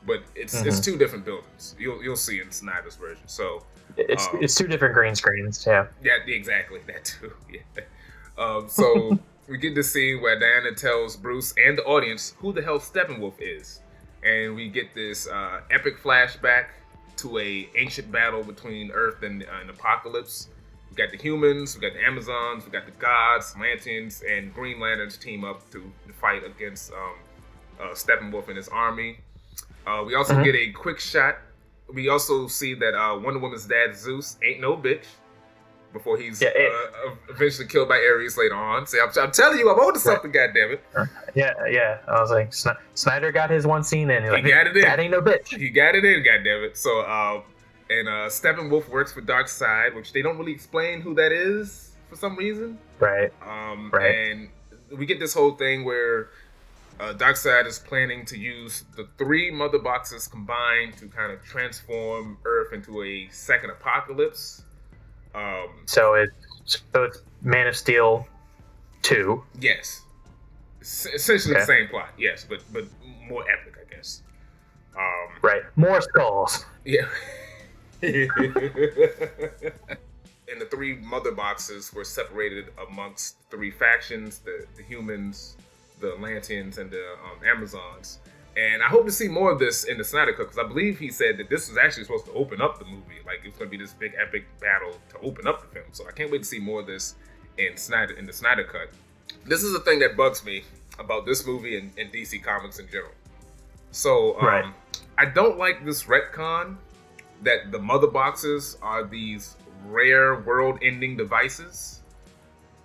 But it's two different buildings. You'll see in Snyder's version. So it's two different green screens. Yeah. Yeah, exactly. That too. Yeah. So we get this scene where Diana tells Bruce and the audience who the hell Steppenwolf is. And we get this epic flashback to a ancient battle between Earth and Apocalypse. We got the humans, we got the Amazons, we got the gods, Lanterns, and Green Lanterns team up to fight against Steppenwolf and his army. We also get a quick shot. We also see that Wonder Woman's dad, Zeus, ain't no bitch before he's eventually killed by Ares later on. See, I'm telling you, I'm on to something, goddammit. Yeah. I was like, Snyder got his one scene in. He got it in. That ain't no bitch. He got it in, goddammit. So, and Steppenwolf works for Darkseid, which they don't really explain who that is for some reason. Right. And we get this whole thing where Darkseid is planning to use the 3 mother boxes combined to kind of transform Earth into a second apocalypse. So it's Man of Steel 2. Yes. Essentially the same plot, yes, but more epic, I guess. Right. More skulls. Yeah. And the 3 mother boxes were separated amongst 3 factions, the humans, the Atlanteans, and the Amazons. And I hope to see more of this in the Snyder Cut, because I believe he said that this was actually supposed to open up the movie. Like, it's going to be this big epic battle to open up the film. So I can't wait to see more of this in the Snyder Cut. This is the thing that bugs me about this movie and DC Comics in general. So I don't like this retcon that the mother boxes are these rare world-ending devices.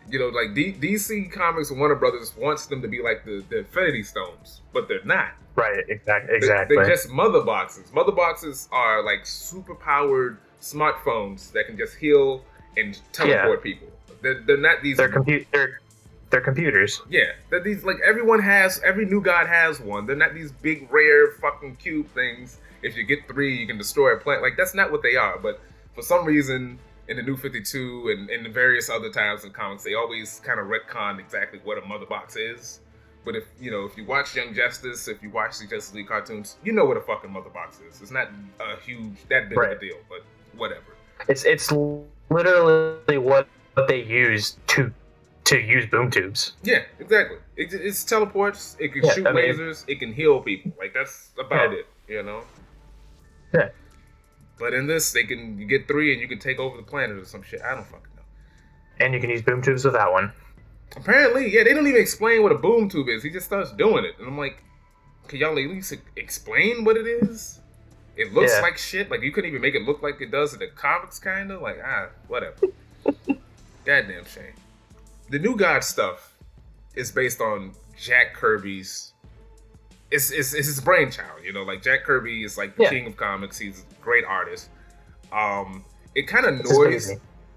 You know, like DC Comics and Warner Brothers wants them to be like the Infinity Stones, but they're not. Right, exactly. They're just mother boxes. Mother boxes are like super-powered smartphones that can just heal and teleport people. They're not these... They're computers. Yeah, they're these, like, every new god has one. They're not these big, rare, fucking cube things. If you get 3, you can destroy a planet. Like, that's not what they are. But for some reason, in the New 52 and in the various other times in comics, they always kind of retcon exactly what a mother box is. But if you watch Young Justice, if you watch the Justice League cartoons, you know what a fucking mother box is. It's not that big of a deal, but whatever. It's literally what they use to use boom tubes. Yeah, exactly. It's teleports. It can shoot lasers. It can heal people. Like, that's about it. You know. Yeah. But in this, you get 3 and you can take over the planet or some shit. I don't fucking know. And you can use boom tubes with that one. Apparently, yeah, they don't even explain what a boom tube is. He just starts doing it. And I'm like, can y'all at least explain what it is? It looks like shit. Like, you couldn't even make it look like it does in the comics, kind of. Like, whatever. Goddamn shame. The New God stuff is based on Jack Kirby's... It's his brainchild, you know? Like, Jack Kirby is, like, the king of comics. He's a great artist. It kind of annoys...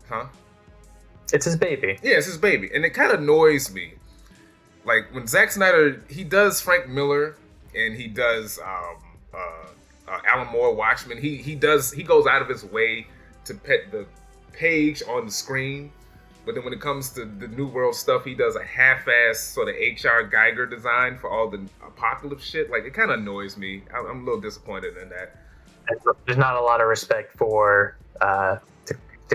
Huh? It's his baby. Yeah, it's his baby. And it kind of annoys me. Like, when Zack Snyder, he does Frank Miller, and he does Alan Moore Watchmen. He goes out of his way to pet the page on the screen. But then when it comes to the New World stuff, he does a half-ass sort of H.R. Geiger design for all the apocalypse shit. Like, it kind of annoys me. I'm a little disappointed in that. There's not a lot of respect for the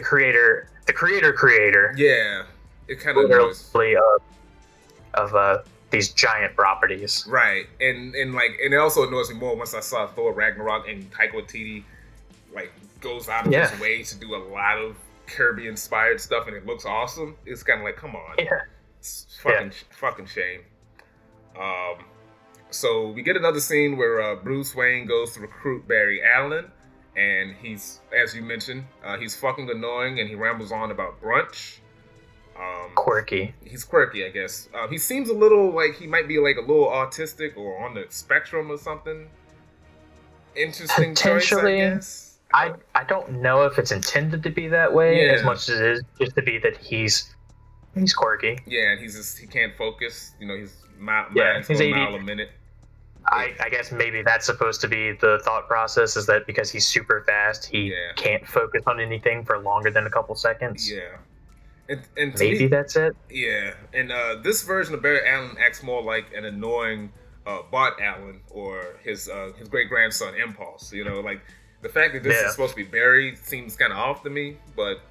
creator. The creator. Yeah, it kind of annoys of these giant properties. Right, and it also annoys me more once I saw Thor Ragnarok and Taika Waititi goes out of his way to do a lot of Kirby inspired stuff and it looks awesome. It's kind of like, come on, it's fucking shame. So we get another scene where Bruce Wayne goes to recruit Barry Allen. And he's, as you mentioned, he's fucking annoying and he rambles on about brunch. Quirky. He's quirky, I guess. He seems a little like he might be like a little autistic or on the spectrum or something. Interesting choice, I guess. I don't know if it's intended to be that way as much as it is just to be that he's quirky. Yeah, and he can't focus. You know, he's mind's a mile a minute. I guess maybe that's supposed to be the thought process, is that because he's super fast, he can't focus on anything for longer than a couple seconds. Yeah. And maybe that's it? Yeah. And this version of Barry Allen acts more like an annoying Bart Allen or his great-grandson Impulse. You know, like, the fact that this is supposed to be Barry seems kind of off to me, but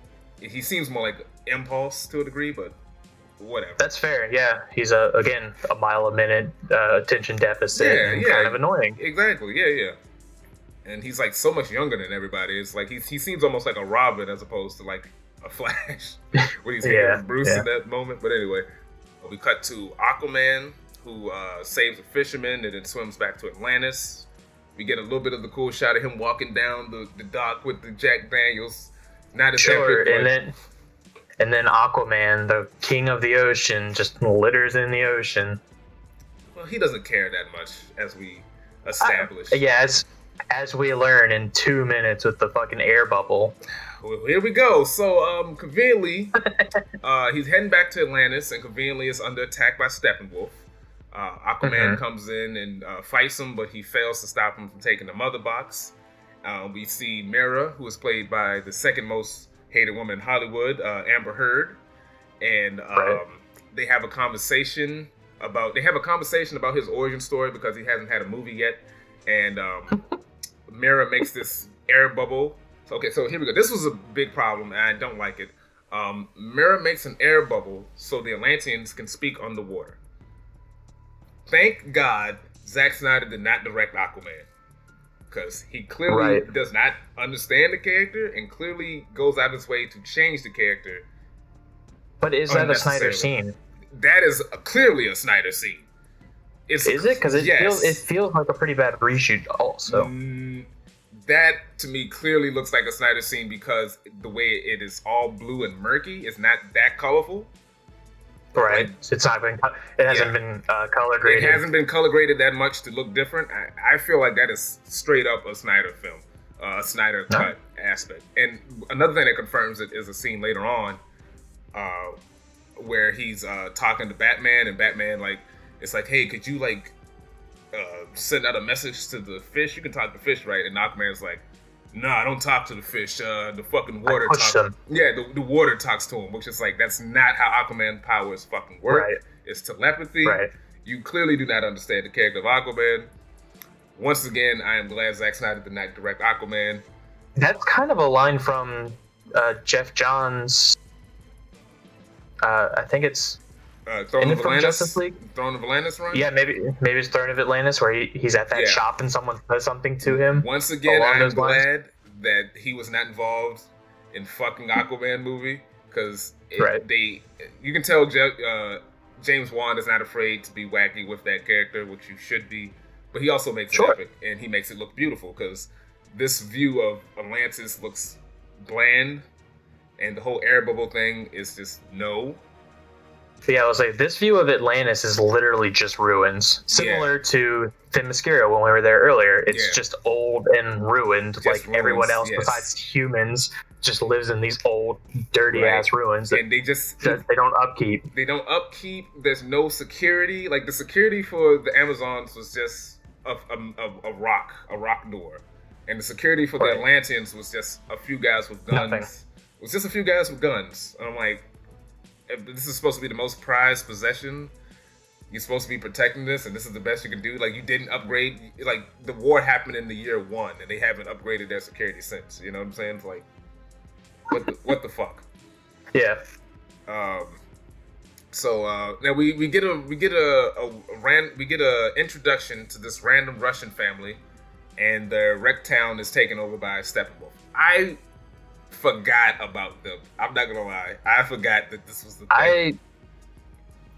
he seems more like Impulse to a degree, but whatever. That's fair. Yeah, he's again a mile a minute attention deficit and kind of annoying. Exactly. Yeah. And he's like so much younger than everybody. It's like he seems almost like a Robin as opposed to like a Flash when he's hanging with Bruce in that moment. But anyway, we cut to Aquaman, who saves a fisherman and then swims back to Atlantis. We get a little bit of the cool shot of him walking down the dock with the Jack Daniels. Not as epic, and then Aquaman, the king of the ocean, just litters in the ocean. Well, he doesn't care that much, as we established. As we learn in 2 minutes with the fucking air bubble. Well, here we go. So, conveniently, he's heading back to Atlantis, and conveniently is under attack by Steppenwolf. Aquaman comes in and fights him, but he fails to stop him from taking the mother box. We see Mera, who is played by the second most hated woman in Hollywood, Amber Heard, and they have a conversation about his origin story because he hasn't had a movie yet, and Mera makes this air bubble. Okay, so here we go. This was a big problem, and I don't like it. Mera makes an air bubble so the Atlanteans can speak underwater. Thank God Zack Snyder did not direct Aquaman. Because he clearly does not understand the character and clearly goes out of his way to change the character. But is that a Snyder scene? That is clearly a Snyder scene. Is it? Because it feels like a pretty bad reshoot also. That, to me, clearly looks like a Snyder scene because the way it is all blue and murky, it's not that colorful. Right. It hasn't been color graded. It hasn't been color graded that much to look different. I feel like that is straight up a Snyder film, a Snyder cut aspect. And another thing that confirms it is a scene later on where he's talking to Batman, and Batman it's like, hey, could you send out a message to the fish? You can talk to fish, right? And Aquaman's like, no, I don't talk to the fish. The fucking water talks. Yeah, the water talks to him, which is like, that's not how Aquaman powers fucking work. Right. It's telepathy. Right. You clearly do not understand the character of Aquaman. Once again, I am glad Zack Snyder did not direct Aquaman. That's kind of a line from Jeff Johns. I think it's Throne of from Justice League. Throne of Atlantis run? Yeah, maybe it's Throne of Atlantis where he's at that shop and someone says something to him. Once again, I'm glad that he was not involved in fucking Aquaman movie because you can tell James Wan is not afraid to be wacky with that character, which you should be, but he also makes it epic and he makes it look beautiful because this view of Atlantis looks bland and the whole air bubble thing is just no. Yeah, I was like, this view of Atlantis is literally just ruins. Similar to Themyscira when we were there earlier. It's just old and ruined, just like ruins, everyone else besides humans just lives in these old, dirty-ass ruins. And they don't upkeep. They don't upkeep. There's no security. Like, the security for the Amazons was just a rock door. And the security for the Atlanteans was just a few guys with guns. Nothing. It was just a few guys with guns. And I'm like, if this is supposed to be the most prized possession, you're supposed to be protecting this, and this is the best you can do. Like, you didn't upgrade. Like, the war happened in the year 1, and they haven't upgraded their security since. You know what I'm saying? It's like, what the fuck? Yeah. So now we get a introduction to this random Russian family, and the wreck town is taken over by Steppenwolf. I forgot about them. I'm not gonna lie. I forgot that this was the thing.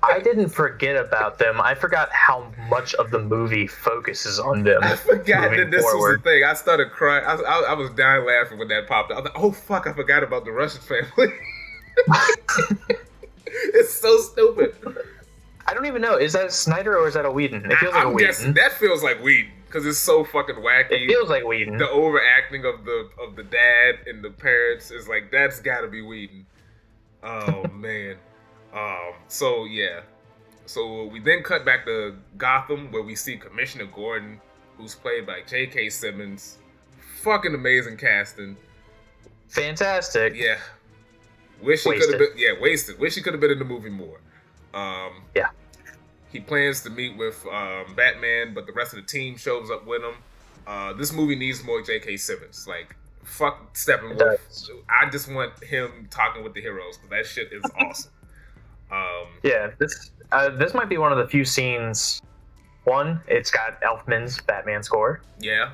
I didn't forget about them. I forgot how much of the movie focuses on them. I forgot that this was the thing. I started crying. I was dying laughing when that popped up. I was like, oh fuck, I forgot about the Russian family. It's so stupid. I don't even know. Is that Snyder or is that a Whedon? It feels like a Whedon. Guessing that feels like Whedon. Because it's so fucking wacky. It feels like Whedon. The overacting of the dad and the parents is like, that's gotta be Whedon. Oh man. So yeah. So we then cut back to Gotham where we see Commissioner Gordon, who's played by J.K. Simmons. Fucking amazing casting. Fantastic. Yeah. Wish he could have been wasted. Wish he could have been in the movie more. Yeah. He plans to meet with Batman, but the rest of the team shows up with him. This movie needs more J.K. Simmons. Like, fuck Steppenwolf. I just want him talking with the heroes because that shit is awesome. Yeah, this might be one of the few scenes. One, it's got Elfman's Batman score. Yeah,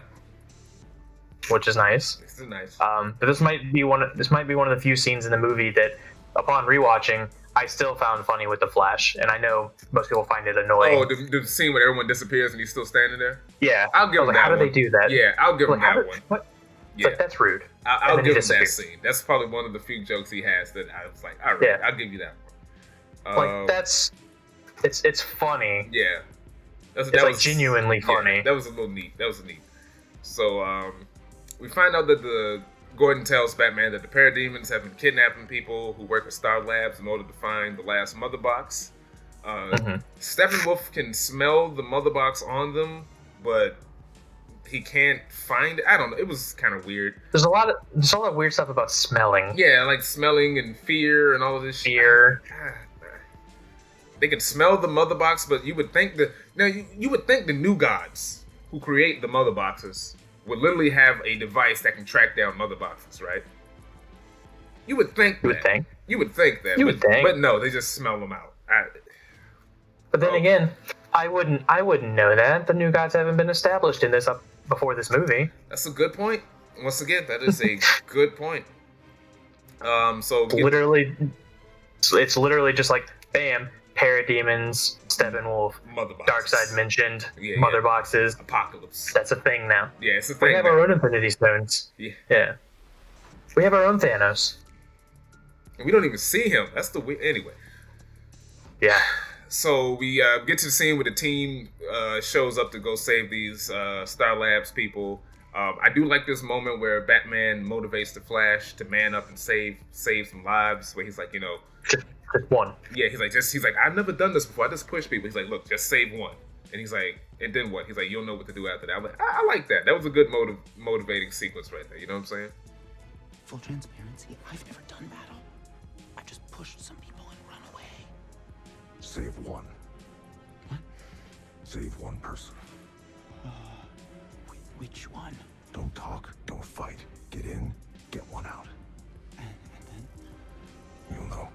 which is nice. This is nice. But this might be one of the few scenes in the movie that, upon rewatching, I still found funny with the Flash, and I know most people find it annoying. Oh, the scene where everyone disappears and he's still standing there? Yeah. I'll give him that how one. do they do that? Yeah, I'll give him that one. What? Yeah. Like, that's rude. I'll give him that scene. That's probably one of the few jokes he has that I was like, all right, I'll give you that one. It's funny. Yeah. That was genuinely funny. That was a little neat. So, we find out that Gordon tells Batman that the parademons have been kidnapping people who work at Star Labs in order to find the last mother box. Steppenwolf can smell the mother box on them, but he can't find it. I don't know. It was kind of weird. There's a lot of weird stuff about smelling. Yeah, like smelling and fear and all of this fear. They can smell the mother box, but you would think you would think the new gods who create the mother boxes would literally have a device that can track down mother boxes, right? You would think that. You would think that. But no, they just smell them out. But then again, I wouldn't know that. The new gods haven't been established in this before this movie. That's a good point. Once again, that is a good point. So it's literally just like bam, parademons, Steppenwolf, Darkseid mentioned, mother boxes, Apocalypse. That's a thing now. Yeah, it's a thing. We have our own Infinity Stones. Yeah. We have our own Thanos. And we don't even see him. That's the weird. Anyway. Yeah. So we get to the scene where the team shows up to go save these Star Labs people. I do like this moment where Batman motivates the Flash to man up and save some lives. Where he's like, just one. Yeah, he's like, I've never done this before. I just push people. He's like, look, just save one. And he's like, and then what? He's like, you'll know what to do after that. I'm like, I like that. That was a good motivating sequence right there. You know what I'm saying? Full transparency, I've never done battle. I just pushed some people and run away. Save one. What? Save one person. Which one? Don't talk, don't fight. Get in, get one out. And then? You'll know.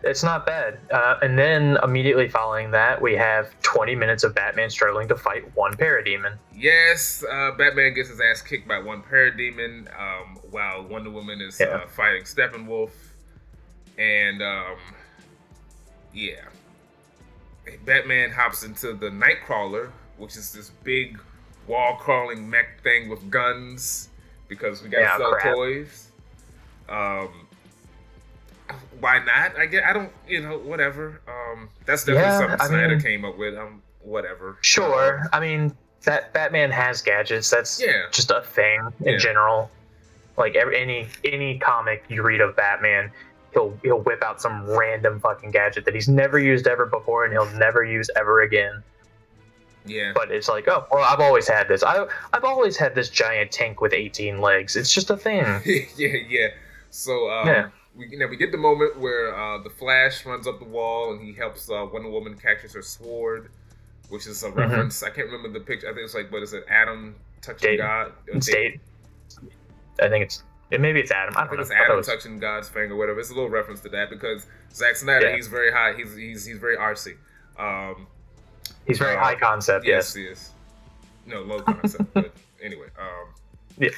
It's not bad. And then immediately following that, we have 20 minutes of Batman struggling to fight one parademon. Yes, Batman gets his ass kicked by one parademon while Wonder Woman is fighting Steppenwolf. And, Batman hops into the Nightcrawler, which is this big wall-crawling mech thing with guns, because we gotta sell toys. Why not? I don't, whatever. That's definitely something Snyder came up with. Whatever. Sure. I mean, that Batman has gadgets. That's just a thing in general. Like any comic you read of Batman, he'll whip out some random fucking gadget that he's never used ever before and he'll never use ever again. Yeah. But it's like, oh, well, I've always had this. I've always had this giant tank with 18 legs. It's just a thing. yeah. So we get the moment where the Flash runs up the wall and he helps Wonder Woman catches her sword, which is a reference. I can't remember the picture. I think it's like, what is it? Adam touching God. State. I think maybe it's Adam. I think it's Adam touching God's finger, whatever. It's a little reference to that because Zack Snyder, he's very high. He's very artsy. He's very high concept. Yes, he is. No, low concept. But anyway, yeah.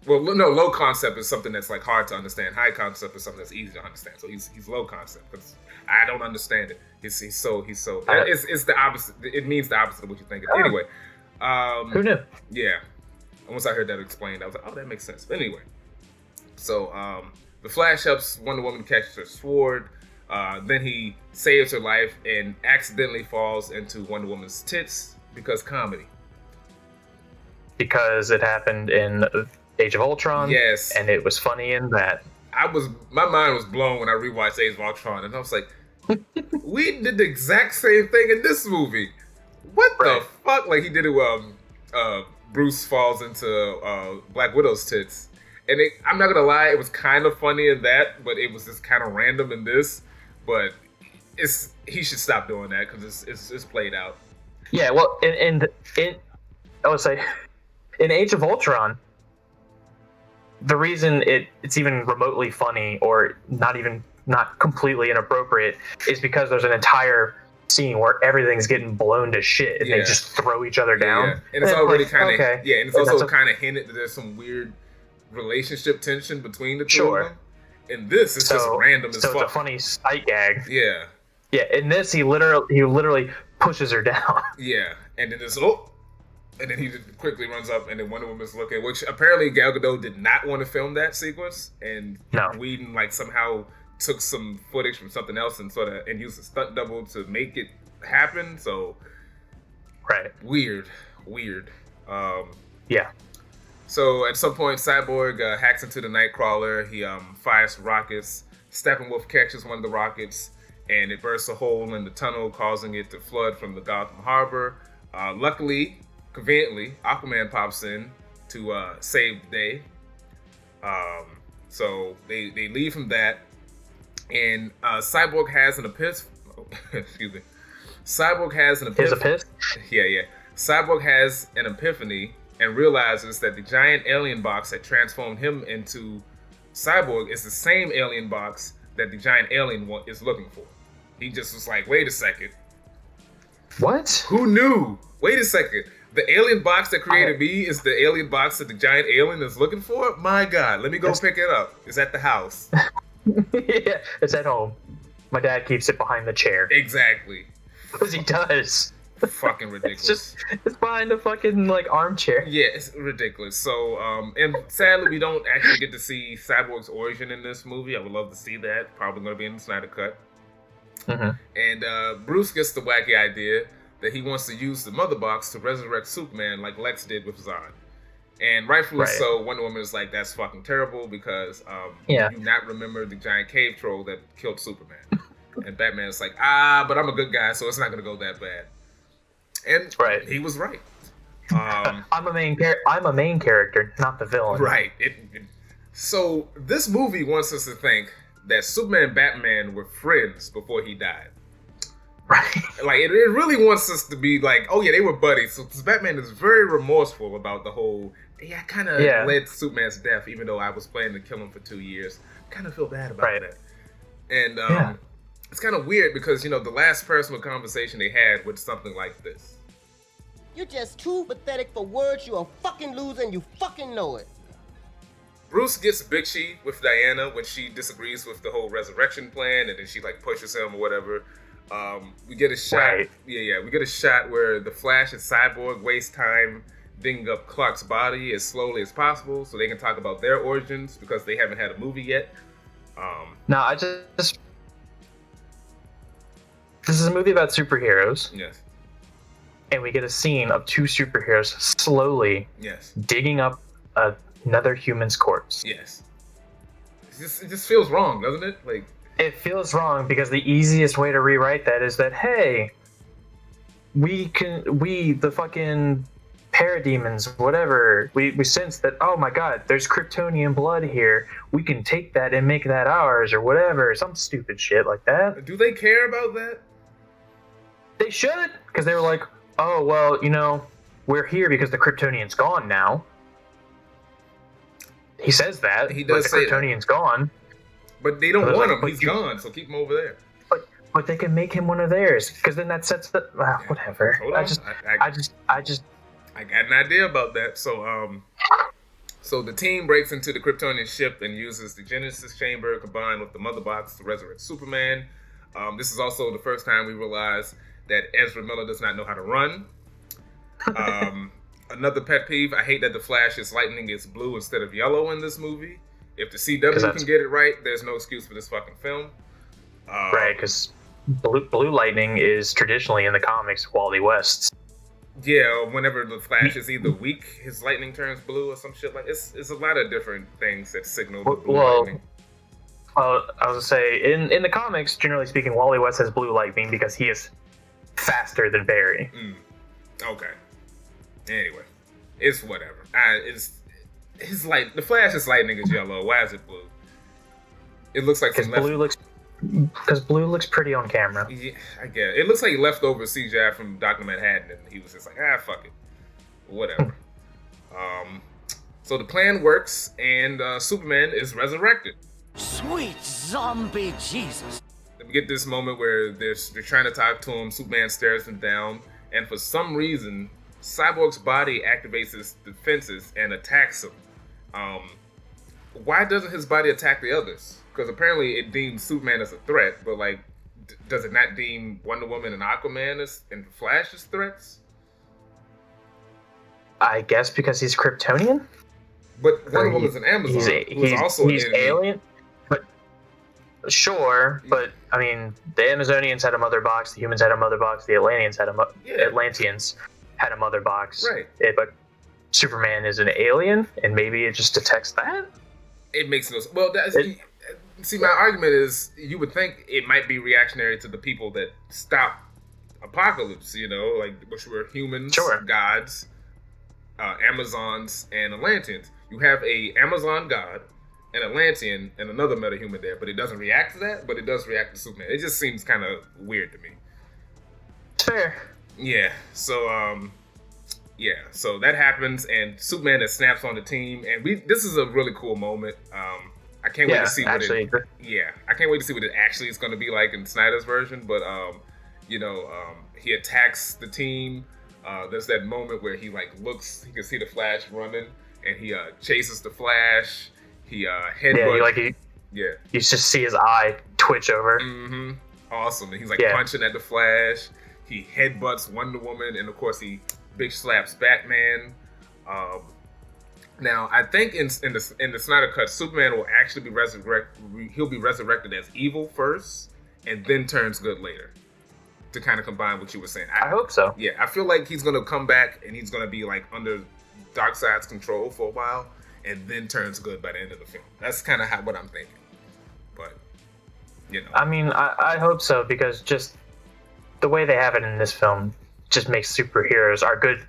Well, no, low concept is something that's like hard to understand. High concept is something that's easy to understand. So he's low concept because I don't understand it. He's so. It's the opposite. It means the opposite of what you think. Anyway, who knew? Yeah. Once I heard that explained, I was like, oh, that makes sense. But anyway, so the Flash helps Wonder Woman catch her sword. Then he saves her life and accidentally falls into Wonder Woman's tits because comedy. Because it happened in Age of Ultron. Yes. And it was funny in that. My mind was blown when I rewatched Age of Ultron, and I was like, we did the exact same thing in this movie. What the fuck? Like, he did it Bruce falls into Black Widow's tits. And I'm not gonna lie, it was kind of funny in that, but it was just kind of random in this. But he should stop doing that because it's played out. Yeah, well, I would say in Age of Ultron, the reason it's even remotely funny or not completely inappropriate is because there's an entire scene where everything's getting blown to shit and they just throw each other down. Yeah. And it's already kind of and it's also kind of hinted that there's some weird relationship tension between the two of them. In this, it's just random as fuck. So it's a funny sight gag. Yeah. Yeah, in this, he literally pushes her down. Yeah, and then it's and then he just quickly runs up, and then Wonder Woman's looking, which apparently Gal Gadot did not want to film that sequence, and Whedon like somehow took some footage from something else and used a stunt double to make it happen. So, weird. Yeah. So at some point, Cyborg hacks into the Nightcrawler. He fires rockets. Steppenwolf catches one of the rockets, and it bursts a hole in the tunnel, causing it to flood from the Gotham Harbor. Luckily, conveniently, Aquaman pops in to save the day. So they leave from that, and Cyborg has an epiphany. Excuse me. Cyborg has an epiphany. Yeah. Cyborg has an epiphany and realizes that the giant alien box that transformed him into Cyborg is the same alien box that the giant alien is looking for. He just was like, wait a second. What? Who knew? Wait a second. The alien box that created me is the alien box that the giant alien is looking for? My God, let me go pick it up. It's at the house. Yeah, it's at home. My dad keeps it behind the chair. Exactly. Because he does. Fucking ridiculous. It's behind a fucking like armchair. Yeah, it's ridiculous. So, and sadly, we don't actually get to see Cyborg's origin in this movie. I would love to see that. Probably going to be in the Snyder Cut. Mm-hmm. And Bruce gets the wacky idea that he wants to use the Mother Box to resurrect Superman like Lex did with Zod. And rightfully so, Wonder Woman is like, that's fucking terrible because you do not remember the giant cave troll that killed Superman. And Batman's like, but I'm a good guy, so it's not going to go that bad. And he was right. I'm a main character, not the villain. Right. So this movie wants us to think that Superman and Batman were friends before he died. Right. Like it really wants us to be like, oh yeah, they were buddies. So Batman is very remorseful about the whole. I kind of led to Superman's death, even though I was planning to kill him for 2 years. Kind of feel bad about that. And it's kind of weird because the last personal conversation they had was something like this. You're just too pathetic for words. You're a fucking loser and you fucking know it. Bruce gets bitchy with Diana when she disagrees with the whole resurrection plan, and then she like pushes him or whatever. We get a shot. We get a shot where the Flash and Cyborg waste time digging up Clark's body as slowly as possible so they can talk about their origins because they haven't had a movie yet. This is a movie about superheroes. Yes. And we get a scene of two superheroes slowly digging up another human's corpse. Yes. It just feels wrong, doesn't it? Like it feels wrong because the easiest way to rewrite that is that, hey, we the fucking parademons, whatever, we sense that, oh my God, there's Kryptonian blood here. We can take that and make that ours or whatever. Some stupid shit like that. Do they care about that? They should, because they were like, oh, well, we're here because the Kryptonian's gone now. He says that. He does say the Kryptonian's gone. But they don't want him. He's gone, so keep him over there. But they can make him one of theirs, because then that sets the... whatever. Hold on. I got an idea about that. So the team breaks into the Kryptonian ship and uses the Genesis Chamber combined with the Mother Box to resurrect Superman. This is also the first time we realize that Ezra Miller does not know how to run. Another pet peeve, I hate that the Flash's lightning is blue instead of yellow in this movie. If the CW can get it right, there's no excuse for this fucking film. Right, because blue lightning is traditionally in the comics Wally West's. Yeah, whenever the Flash is either weak, his lightning turns blue or some shit like it's a lot of different things that signal the blue lightning. Well, I was gonna say in the comics, generally speaking, Wally West has blue lightning because he is faster than Barry. Okay. Anyway, it's whatever. The Flash's lightning is yellow. Why is it blue? It looks like because blue looks pretty on camera. Yeah, I get it. It looks like leftover CGI from Dr. Manhattan, and he was just like, fuck it, whatever. So the plan works, and Superman is resurrected. Sweet zombie Jesus. We get this moment where they're trying to talk to him. Superman stares him down, and for some reason, Cyborg's body activates his defenses and attacks him. Why doesn't his body attack the others? Because apparently it deems Superman as a threat, but like, does it not deem Wonder Woman and Aquaman and Flash as threats? I guess because he's Kryptonian. But Wonder Woman's an Amazon, who's also he's an enemy. alien. But sure, but I mean, the Amazonians had a mother box, the humans had a mother box, the Atlanteans had Atlanteans had a mother box. Right. But Superman is an alien, and maybe it just detects that. It makes no sense. Well, see, my argument is you would think it might be reactionary to the people that stopped Apocalypse, you know, like which were humans, gods, Amazons, and Atlanteans. You have a Amazon god, an Atlantean, and another metahuman there, but it doesn't react to that, but it does react to Superman. It just seems kind of weird to me. Fair. Yeah, so so that happens, and Superman that snaps on the team, and this is a really cool moment. I can't wait to see what I can't wait to see what it actually is going to be like in Snyder's version, but he attacks the team. There's that moment where he like looks, he can see the Flash running, and he chases the Flash. He headbutts. You just see his eye twitch over. Mm-hmm. Awesome. And he's like punching at the Flash. He headbutts Wonder Woman, and of course he big slaps Batman. Now I think in the Snyder cut, Superman will actually be resurrected. He'll be resurrected as evil first, and then turns good later. To kind of combine what you were saying. I hope so. Yeah, I feel like he's gonna come back and he's gonna be like under Darkseid's control for a while, and then turns good by the end of the film. That's kind of what I'm thinking. But I mean, I hope so, because just the way they have it in this film just makes our good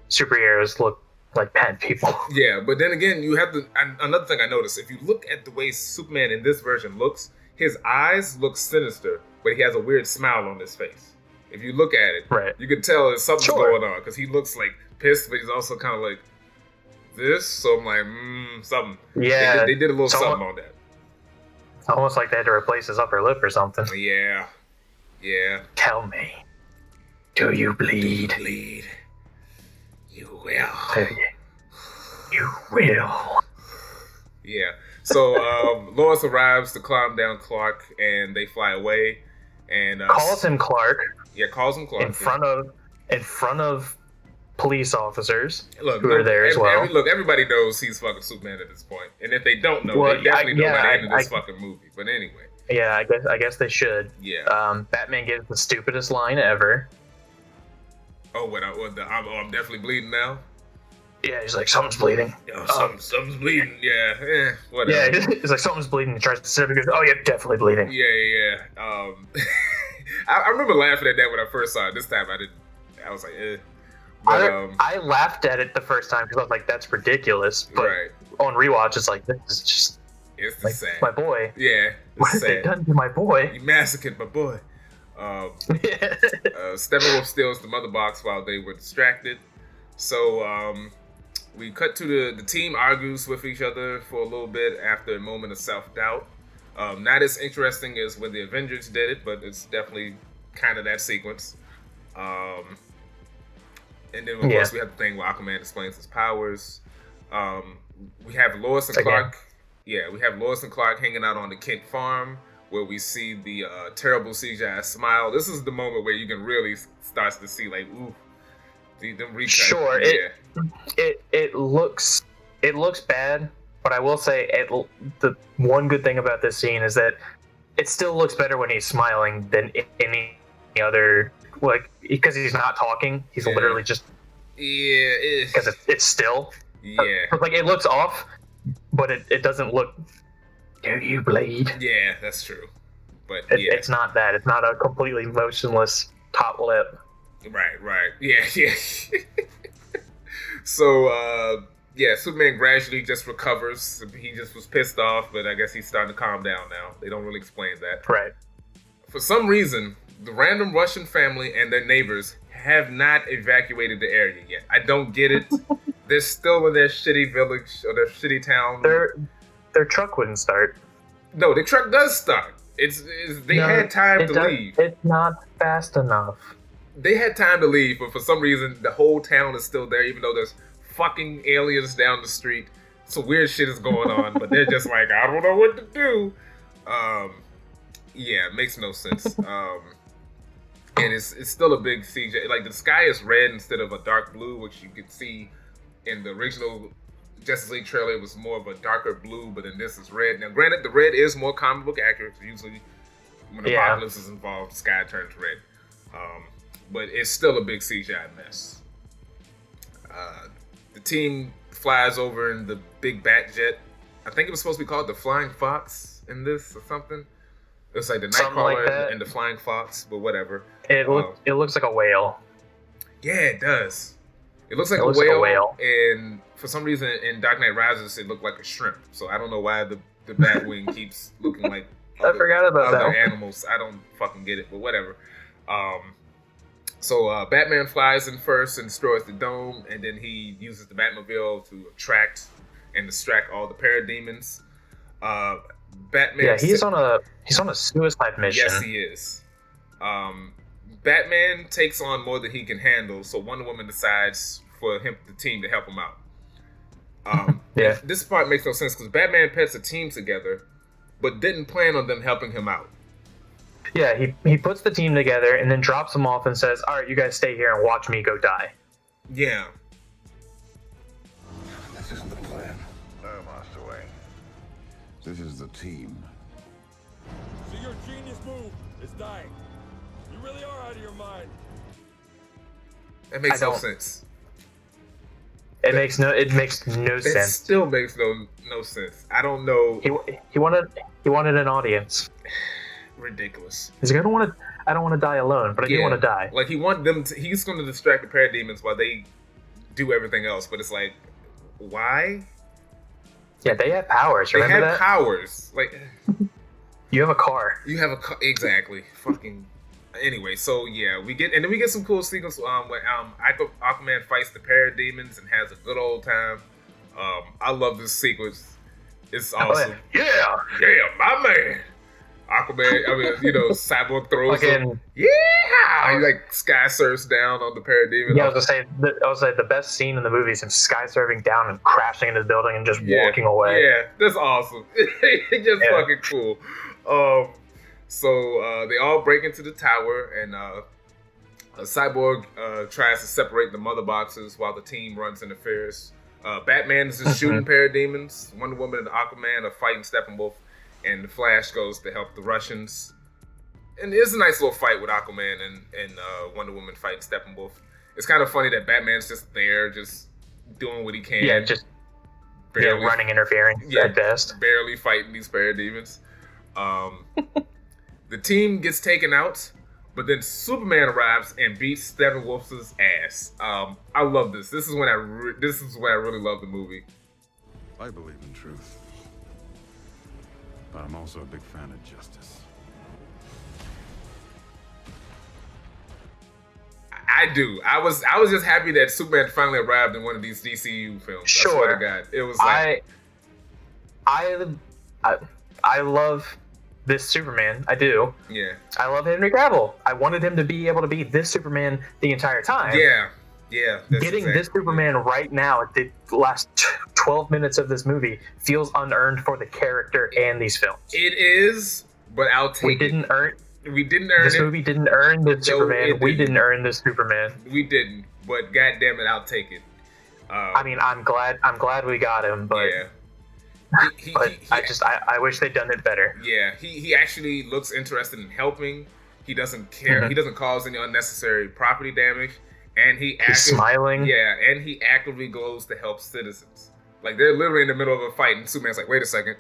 superheroes look like bad people. Yeah, but then again, you have another thing I noticed. If you look at the way Superman in this version looks, his eyes look sinister, but he has a weird smile on his face. If you look at it, you can tell there's something going on, because he looks like pissed, but he's also kind of like this. So I'm like, something. Yeah, they did a little something on that. Almost like they had to replace his upper lip or something. Yeah. Tell me, do you bleed? You will. You will. Yeah. So Lois arrives to calm down Clark, and they fly away. And calls him Clark. Yeah, calls him Clark in front of police officers who are there as well. Everybody knows he's fucking Superman at this point, and if they don't know, they definitely know by the end of this fucking movie. But anyway. Yeah, I guess they should. Yeah. Batman gives the stupidest line ever. Oh, I'm definitely bleeding now. Yeah, he's like, something's bleeding. Something's bleeding. Yeah, whatever. Yeah, he's like, something's bleeding. He tries to sit up and goes, oh, yeah, definitely bleeding. Yeah. I remember laughing at that when I first saw it. This time I didn't. I was like, eh. But, I laughed at it the first time because I was like, that's ridiculous. But on rewatch, it's like, this is just it's like, sad. My boy. Yeah. What have they done to my boy? You massacred my boy. Steppenwolf steals the mother box while they were distracted. So we cut to the team argues with each other for a little bit after a moment of self-doubt. Not as interesting as when the Avengers did it, but it's definitely kind of that sequence. And then, of course, we have the thing where Aquaman explains his powers. We have Lois and Clark. Yeah, we have Lois and Clark hanging out on the Kent farm, where we see the terrible CGI smile. This is the moment where you can really start to see, like, ooh, them recuts. Sure, it looks bad, but I will say the one good thing about this scene is that it still looks better when he's smiling than any other, like, because he's not talking. He's literally just because it's still like it looks off, but it doesn't look. Do you bleed? Yeah, that's true. But it's not that. It's not a completely motionless top lip. Right. Yeah. So, Superman gradually just recovers. He just was pissed off, but I guess he's starting to calm down now. They don't really explain that. Right. For some reason, the random Russian family and their neighbors have not evacuated the area yet. I don't get it. They're still in their shitty village or their shitty town. Their truck wouldn't start. No, the truck does start. They had time to leave. It's not fast enough. They had time to leave, but for some reason, the whole town is still there, even though there's fucking aliens down the street. Some weird shit is going on, but they're just like, I don't know what to do. Yeah, it makes no sense. And it's still a big CJ. Like the sky is red instead of a dark blue, which you could see in the original Justice League trailer. It was more of a darker blue, but in this is red. Now, granted, the red is more comic book accurate. Usually, when Apocalypse is involved, the sky turns red. But it's still a big CGI mess. The team flies over in the big bat jet. I think it was supposed to be called the Flying Fox in this or something. It's like the Nightcrawler like and the Flying Fox, but whatever. It looks like a whale. Yeah, it does. It looks like a whale, and for some reason in Dark Knight Rises, it looked like a shrimp. So I don't know why the Batwing keeps looking like other animals. I don't fucking get it, but whatever. So Batman flies in first and destroys the dome, and then he uses the Batmobile to attract and distract all the parademons. Batman. Yeah, he's on a suicide mission. Yes, he is. Batman takes on more than he can handle, so Wonder Woman decides for the team to help him out. Yeah. This part makes no sense because Batman puts a team together, but didn't plan on them helping him out. Yeah, he puts the team together and then drops them off and says, "All right, you guys stay here and watch me go die." Yeah. This isn't the plan. No, Master Wayne. This is the team. So your genius move is dying. You really are out of your mind. That makes no sense. It makes no sense. It still makes no sense. I don't know. He wanted an audience. Ridiculous. He's like, I don't want to die alone, but I do want to die. Like he's going to distract the parademons while they do everything else, but it's like, why? Yeah, they have powers. Remember that? They have powers. Like, you have a car. You have a car. Exactly. Fucking. Anyway, so yeah, we get some cool sequence when Aquaman fights the parademons and has a good old time. I love this sequence. It's awesome. Yeah, my man. Aquaman, Cyborg throws him. Yeah! He like sky surfs down on the parademon. Yeah, I was gonna say the best scene in the movie is him sky surfing down and crashing into the building and just walking away. Yeah, that's awesome. It's just fucking cool. So they all break into the tower, and Cyborg tries to separate the mother boxes while the team runs interferes. Batman is just shooting parademons. Wonder Woman and Aquaman are fighting Steppenwolf, and the Flash goes to help the Russians. And it's a nice little fight with Aquaman and Wonder Woman fighting Steppenwolf. It's kind of funny that Batman's just there, just doing what he can. Yeah, just barely running interference at best. Barely fighting these parademons. The team gets taken out, but then Superman arrives and beats Steppenwolf's ass. I love this. This is when I really love the movie. I believe in truth, but I'm also a big fan of justice. I do. I was just happy that Superman finally arrived in one of these DCU films. Sure. I swear to God, it was like I love this Superman. I do. Yeah. I love Henry Cavill. I wanted him to be able to be this Superman the entire time. Yeah. Getting this Superman right now at the last 12 minutes of this movie feels unearned for the character and these films. It is, but I'll take it. We didn't earn this movie didn't earn this Superman. We didn't earn this Superman. We didn't, but goddamn it, I'll take it. I mean, I'm glad we got him, but yeah. I wish they'd done it better. Yeah, he actually looks interested in helping. He doesn't care. He doesn't cause any unnecessary property damage, and he's smiling. Yeah, and he actively goes to help citizens. Like they're literally in the middle of a fight, and Superman's like, "Wait a second,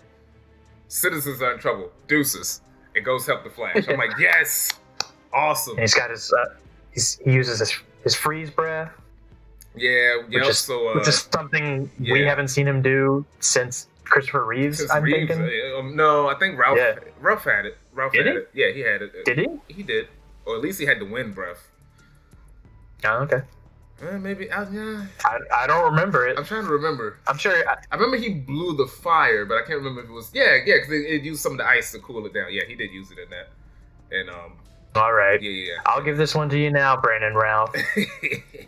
citizens are in trouble. Deuces." It goes help the Flash. I'm like, yes, awesome. And he's got his he uses his freeze breath. Yeah, which is something we haven't seen him do since Christopher Reeves. Thinking. No, I think Ralph had it. Did he? Yeah, he had it. Did he? He did, or at least he had the wind breath. Oh, okay. Maybe. Yeah. I don't remember it. I'm trying to remember. I'm sure. I remember he blew the fire, but I can't remember if it was. Yeah, because it used some of the ice to cool it down. Yeah, he did use it in that. And All right. Yeah. I'll give this one to you now, Brandon Ralph.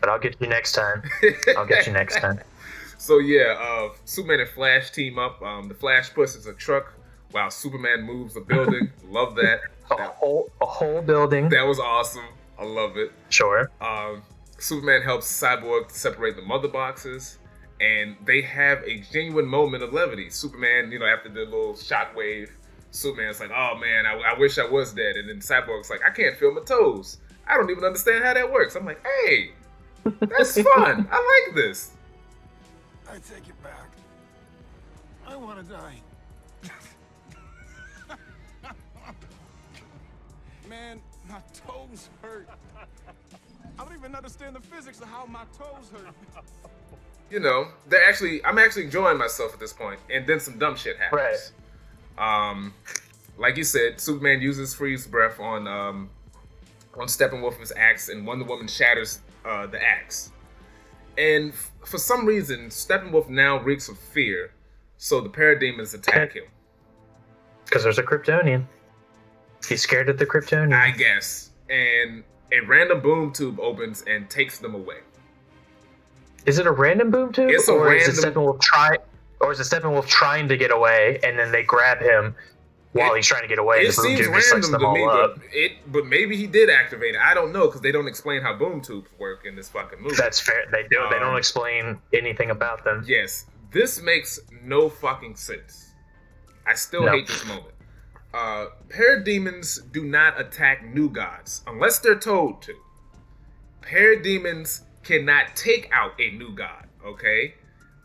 But I'll get you next time. So yeah, Superman and Flash team up. The Flash pushes a truck Wow, Superman moves a building. Love that. A whole building. That was awesome. I love it. Sure. Superman helps Cyborg separate the mother boxes, and they have a genuine moment of levity. Superman, after the little shockwave, Superman's like, "Oh man, I wish I was dead," and then Cyborg's like, "I can't feel my toes. I don't even understand how that works." I'm like, "Hey, that's fun. I like this." I take it back. I want to die. Man, my toes hurt. I don't even understand the physics of how my toes hurt. I'm actually enjoying myself at this point, and then some dumb shit happens. Right. Like you said, Superman uses freeze breath on Steppenwolf with his axe, and Wonder Woman shatters the axe. And for some reason, Steppenwolf now reeks of fear, so the parademons attack him. Because there's a Kryptonian. He's scared of the Kryptonian. I guess. And a random boom tube opens and takes them away. Is it a random boom tube? It's Is it Steppenwolf trying to get away, and then they grab him while he's trying to get away? It seems random to me, but maybe he did activate it. I don't know, because they don't explain how boom tubes work in this fucking movie. That's fair. They do. They don't explain anything about them. Yes. This makes no fucking sense. I still hate this moment. Parademons do not attack new gods unless they're told to. Parademons cannot take out a new god, okay?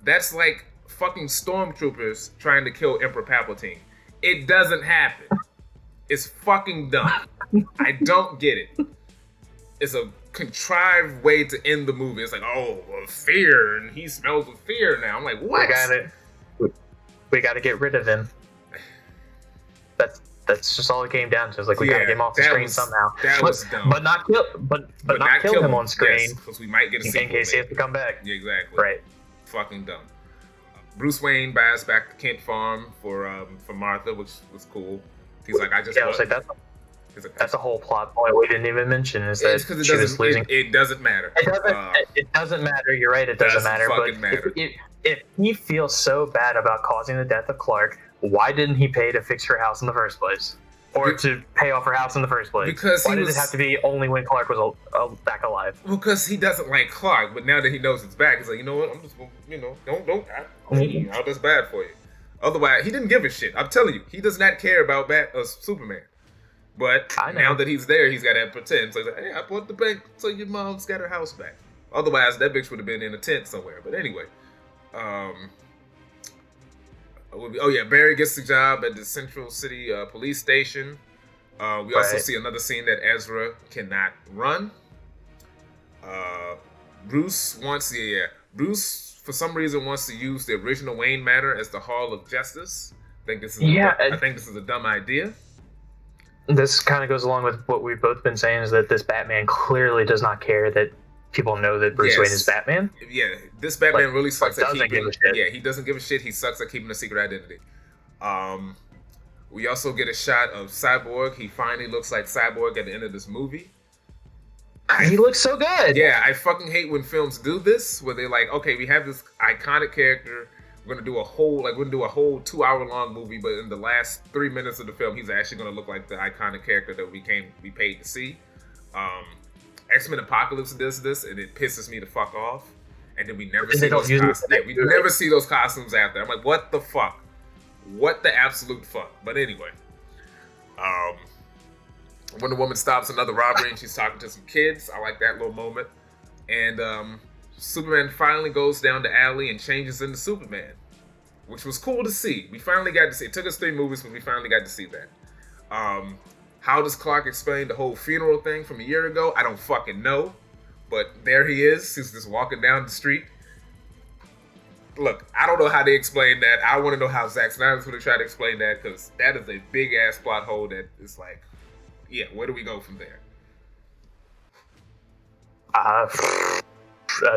That's like fucking stormtroopers trying to kill Emperor Palpatine. It doesn't happen. It's fucking dumb. I don't get it. It's a contrived way to end the movie. It's like, fear, and he smells with fear now. I'm like, what? We got to get rid of him. That's just all it came down to. It's like we gotta get him off the screen somehow. That was dumb. But not kill him on screen. Because we might get a sequel in case he has to come back. Yeah, exactly. Right. Fucking dumb. Bruce Wayne buys back the Kent farm for Martha, which was cool. He's like, that's a whole plot point we didn't even mention. Is that she was losing? It doesn't matter. It doesn't matter. You're right. It doesn't matter. But matter. If he feels so bad about causing the death of Clark, why didn't he pay to fix her house in the first place? Or to pay off her house in the first place? Because why did it have to be only when Clark was back alive? Because he doesn't like Clark, but now that he knows it's back, he's like, you know what? I'm just gonna, I'll that's bad for you. Otherwise, he didn't give a shit. I'm telling you, he does not care about Superman. But now that he's there, he's got to pretend. So he's like, hey, I bought the bank so your mom's got her house back. Otherwise, that bitch would have been in a tent somewhere. But anyway, Barry gets the job at the Central City police station. We also see another scene that Ezra cannot run. Bruce for some reason wants to use the original Wayne Manor as the Hall of Justice. I think this is a dumb idea. This kind of goes along with what we've both been saying, is that this Batman clearly does not care that people know that Bruce Wayne is Batman. Yeah, this Batman really sucks at keeping... give a shit. Yeah, he doesn't give a shit. He sucks at keeping a secret identity. We also get a shot of Cyborg. He finally looks like Cyborg at the end of this movie. He looks so good. Yeah, I fucking hate when films do this, where they're like, okay, we have this iconic character. We're gonna do a whole 2-hour-long movie, but in the last 3 minutes of the film, he's actually gonna look like the iconic character that we paid to see. X-Men Apocalypse does this, and it pisses me the fuck off. And then we never see those costumes. Yeah, we never see those costumes after. I'm like, what the fuck? What the absolute fuck? But anyway, Wonder Woman stops another robbery, and she's talking to some kids. I like that little moment. And Superman finally goes down the alley and changes into Superman, which was cool to see. We finally got to see. It took us 3 movies, but we finally got to see that. How does Clark explain the whole funeral thing from a year ago? I don't fucking know. But there he is. He's just walking down the street. Look, I don't know how they explain that. I want to know how Zack Snyder's going to try to explain that, because that is a big-ass plot hole that is like, yeah, where do we go from there?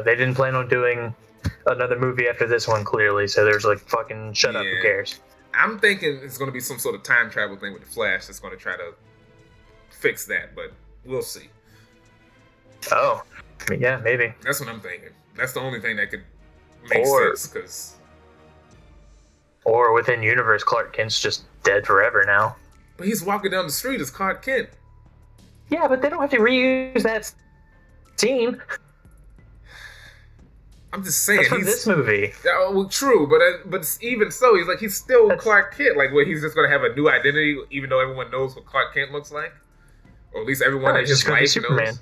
They didn't plan on doing another movie after this one, clearly, so there's like, fucking shut up, who cares? I'm thinking it's going to be some sort of time travel thing with the Flash that's going to try to fix that, but we'll see. Oh, I mean, yeah, maybe. That's what I'm thinking. That's the only thing that could make sense, because... Or within universe, Clark Kent's just dead forever now. But he's walking down the street as Clark Kent. Yeah, but they don't have to reuse that scene. I'm just saying. That's from this movie. Well, true, but even so, he's still Clark Kent. Like, what, he's just gonna have a new identity, even though everyone knows what Clark Kent looks like, or at least everyone in his life knows.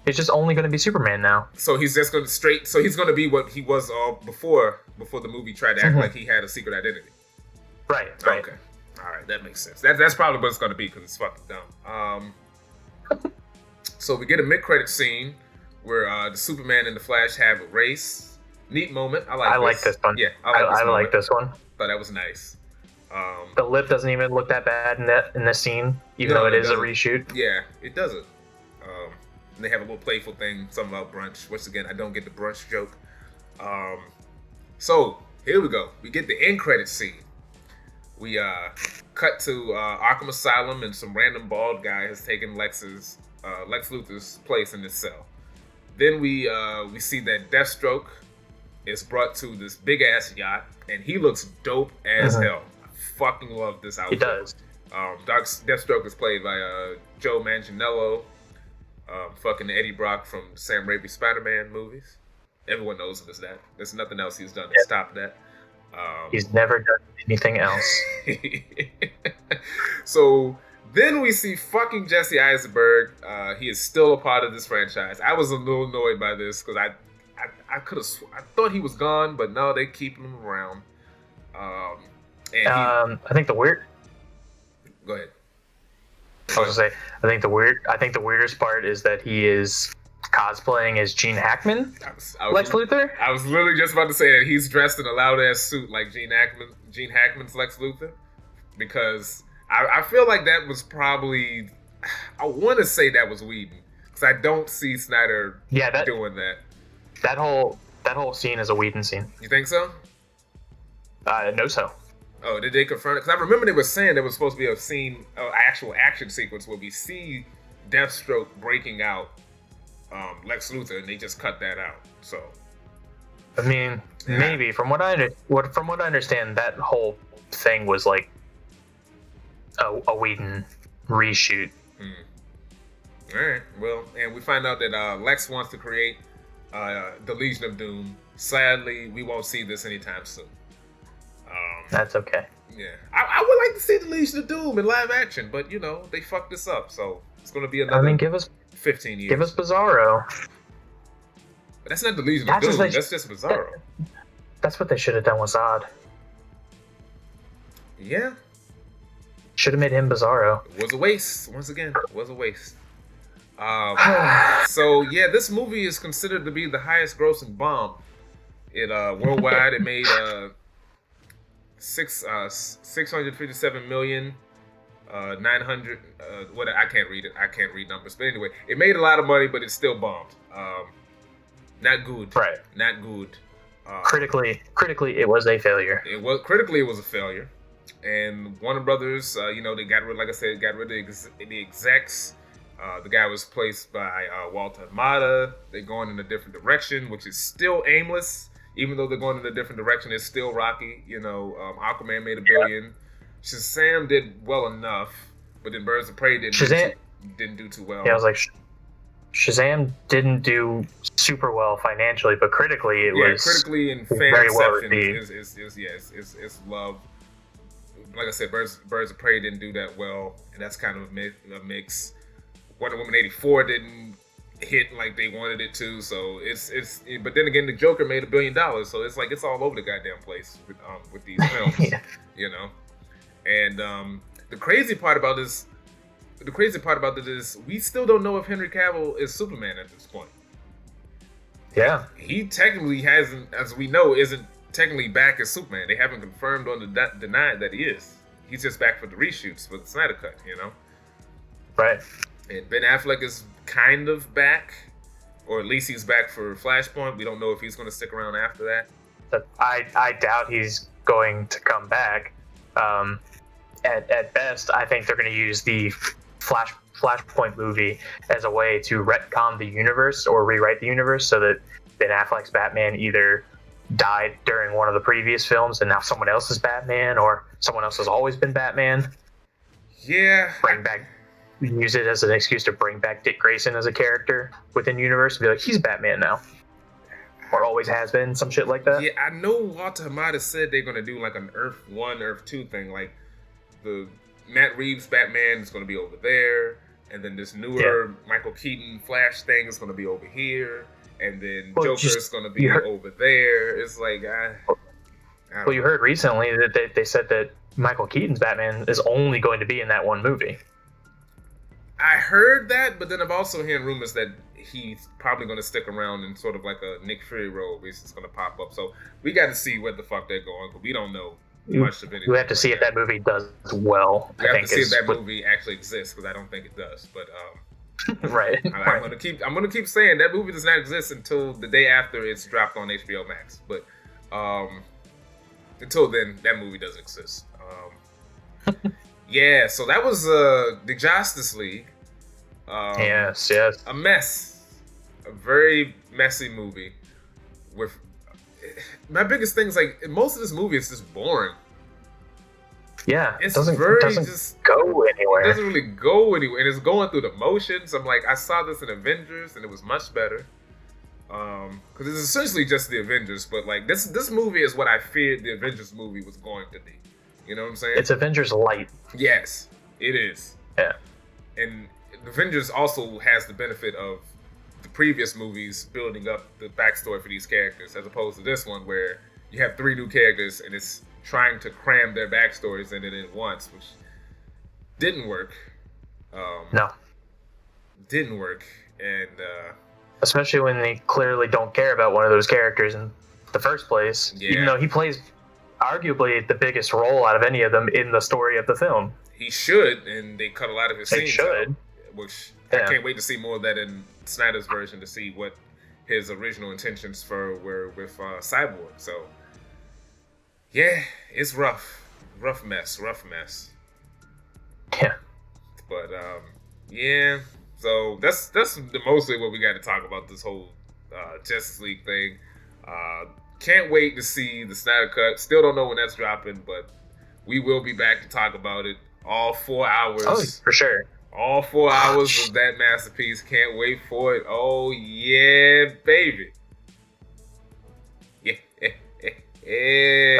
It's just only going to be Superman now. So he's just going to So he's going to be what he was before the movie tried to act like he had a secret identity. Right. Okay. All right, that makes sense. That's probably what it's going to be because it's fucking dumb. So we get a mid-credit scene where the Superman and the Flash have a race. Neat moment. I like this one. Yeah, I like this one. Thought that was nice. The lip doesn't even look that bad in this scene, even though it is a reshoot. Yeah, it doesn't. And they have a little playful thing, something about brunch. Once again, I don't get the brunch joke. So here we go. We get the end credit scene. We cut to Arkham Asylum, and some random bald guy has taken Lex Luthor's place in this cell. Then we see that Deathstroke is brought to this big ass yacht, and he looks dope as hell. I fucking love this outfit. He does. Deathstroke is played by Joe Manganiello. Fucking Eddie Brock from Sam Raimi's Spider-Man movies. Everyone knows him as that. There's nothing else he's done to stop that. He's never done anything else. So then we see fucking Jesse Eisenberg. He is still a part of this franchise. I was a little annoyed by this because I thought he was gone, but no, they keep him around. I think the weird. Go ahead. I was gonna say, I think the weirdest part is that he is cosplaying as Gene Hackman, Lex Luthor. I was literally just about to say that he's dressed in a loud ass suit like Gene Hackman's Lex Luthor, because I feel like that was probably, I want to say that was Whedon, because I don't see Snyder doing that. That whole scene is a Whedon scene. You think so? No, so. Oh, did they confirm it? Because I remember they were saying there was supposed to be a scene, actual action sequence where we see Deathstroke breaking out Lex Luthor, and they just cut that out. So, I mean, maybe from what I understand, that whole thing was like a Whedon reshoot. All right. Well, and we find out that Lex wants to create the Legion of Doom. Sadly, we won't see this anytime soon. That's okay. Yeah, I would like to see the Legion of Doom in live action, but they fucked this up, so it's going to be another. Give us 15 years. Give us Bizarro. But that's not the Legion of Doom. That's just Bizarro. That's what they should have done with Zod. Yeah. Should have made him Bizarro. It was a waste. Once again, it was a waste. So yeah, this movie is considered to be the highest grossing bomb. It worldwide it made 657 million 900 what I can't read it. I can't read numbers. But anyway, it made a lot of money, but it still bombed. Not good. Right. Not good. Critically, it was a failure. It was a failure. And Warner Brothers, they got rid, like I said, got rid of the execs. The guy was placed by Walter Hamada. They're going in a different direction, which is still aimless. Even though they're going in a different direction, it's still rocky. Aquaman made $1 billion. Shazam did well enough, but then Birds of Prey didn't do too well. Yeah, I was like, Shazam didn't do super well financially, but critically it was critically and fan very well reception is love. Like I said, Birds of Prey didn't do that well, and that's kind of a mix. Wonder Woman 84 didn't hit like they wanted it to, so but then again, the Joker made $1 billion, so it's like it's all over the goddamn place with these films. Yeah. And the crazy part about this is we still don't know if Henry Cavill is Superman at this point. Yeah, he technically hasn't, as we know, isn't technically back as Superman. They haven't confirmed or denied that he is. He's just back for the reshoots for the Snyder Cut, Right. And Ben Affleck is kind of back, or at least he's back for Flashpoint. We don't know if he's going to stick around after that. I doubt he's going to come back. At best, I think they're going to use the Flashpoint movie as a way to retcon the universe or rewrite the universe so that Ben Affleck's Batman either died during one of the previous films, and now someone else is Batman, or someone else has always been Batman. Yeah. Use it as an excuse to bring back Dick Grayson as a character within universe, and be like, he's Batman now. Or always has been, some shit like that. Yeah, I know Walter Hamada said they're going to do like an Earth 1, Earth 2 thing. Like, the Matt Reeves Batman is going to be over there, and then this newer Michael Keaton Flash thing is going to be over here, and then Joker is going to be over there. It's like, Well, you heard recently that they said that Michael Keaton's Batman is only going to be in that one movie. I heard that, but then I've also heard rumors that he's probably going to stick around in sort of like a Nick Fury role where he's just going to pop up. So we got to see where the fuck they're going, but we don't know much of anything. We have to see if that movie does well. We have to see if that movie actually exists, because I don't think it does. But right. I'm gonna keep saying that movie does not exist until the day after it's dropped on HBO Max. But until then, that movie doesn't exist. Yeah, so that was the Justice League. Yes. A mess. A very messy movie. With my biggest thing is, like, most of this movie is just boring. Yeah, it doesn't go anywhere. It doesn't really go anywhere, and it's going through the motions. I'm like, I saw this in Avengers, and it was much better. Because it's essentially just the Avengers, but like this movie is what I feared the Avengers movie was going to be. You know what I'm saying? It's Avengers Light. Yes, it is. Yeah. And Avengers also has the benefit of the previous movies building up the backstory for these characters, as opposed to this one where you have 3 new characters and it's trying to cram their backstories in it at once, which didn't work. No. Didn't work. And especially when they clearly don't care about one of those characters in the first place. Yeah. Even though he plays arguably the biggest role out of any of them in the story of the film. He should, and they cut a lot of his scenes out, which I can't wait to see more of that in Snyder's version, to see what his original intentions were with Cyborg. So, yeah, it's rough. Rough mess. Yeah. But, yeah, so that's mostly what we got to talk about this whole Justice League thing. Can't wait to see the Snyder Cut. Still don't know when that's dropping, but we will be back to talk about it. All 4 hours. Oh, for sure. All 4 hours of that masterpiece. Can't wait for it. Oh, yeah, baby. Yeah.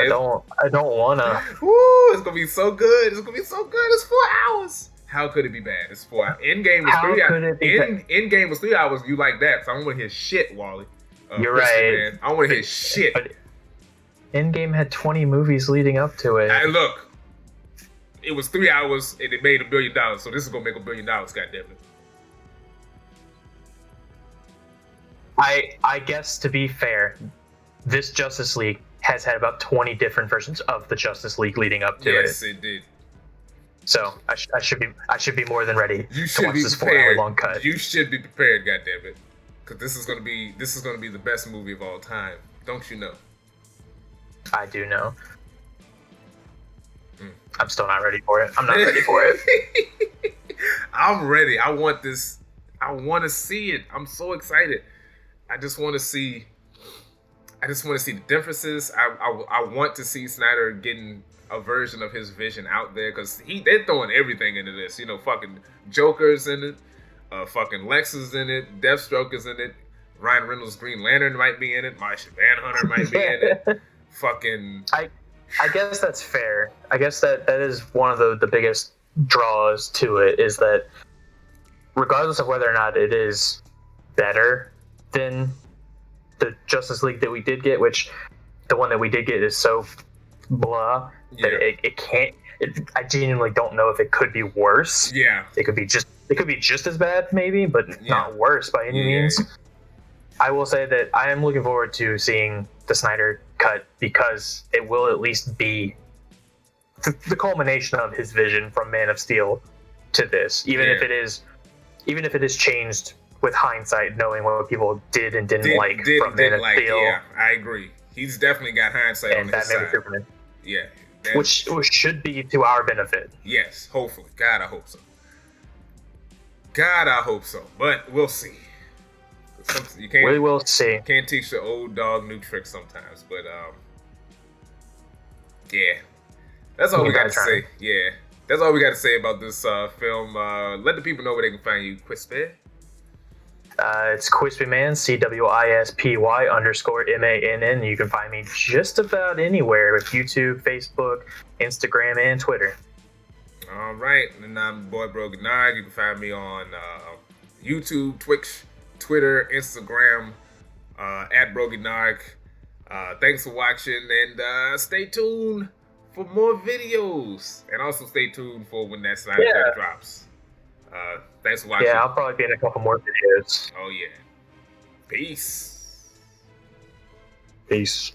I don't wanna. Woo, it's gonna be so good. It's 4 hours. How could it be bad? It's 4 hours. Endgame was 3 hours. Endgame was 3 hours. You like that? So I don't want to hear shit, Wally. You're right. Man. I don't want to hear shit. But Endgame had 20 movies leading up to it. Hey, look. It was 3 hours and it made $1 billion. So this is gonna make $1 billion. Goddamn it. I guess, to be fair, this Justice League has had about 20 different versions of the Justice League leading up to it. Yes, it did. So I should be more than ready to watch this 4 hour long cut. You should be prepared, goddammit, because this is gonna be the best movie of all time. Don't you know? I do know. I'm still not ready for it. I'm not ready for it. I'm ready. I want this. I want to see it. I'm so excited. I just want to see the differences. I want to see Snyder getting a version of his vision out there, because they're throwing everything into this. You know, fucking Joker's in it, fucking Lex is in it, Deathstroke is in it, Ryan Reynolds' Green Lantern might be in it, Martian Manhunter might be in it. Fucking. I guess that's fair. I guess that is one of the biggest draws to it, is that regardless of whether or not it is better than the Justice League that we did get, which the one that we did get is so blah that it can't. I genuinely don't know if it could be worse. Yeah, it could be just as bad, maybe, but not worse by any means. I will say that I am looking forward to seeing the Snyder Cut, because it will at least be the culmination of his vision from Man of Steel to this, even if it is changed with hindsight, knowing what people did and didn't like from Man of Steel. Yeah, I agree. He's definitely got hindsight on his side. Superman. Yeah, which should be to our benefit. Yes, hopefully. God, I hope so. But we'll see. You can't. We will see. Can't teach the old dog new tricks sometimes, but yeah, that's all we got to say. Yeah, that's all we got to say about this film. Let the people know where they can find you, Quispy. It's Quispyman, CWISPY_MANN. You can find me just about anywhere with YouTube, Facebook, Instagram, and Twitter. All right, and I'm boy BrogiNaric. You can find me on YouTube, Twitch, Twitter, Instagram, at BrogiNaric. Thanks for watching, and stay tuned for more videos. And also stay tuned for when that Snyder Cut drops. Thanks for watching. Yeah, I'll probably be in a couple more videos. Oh, yeah. Peace. Peace.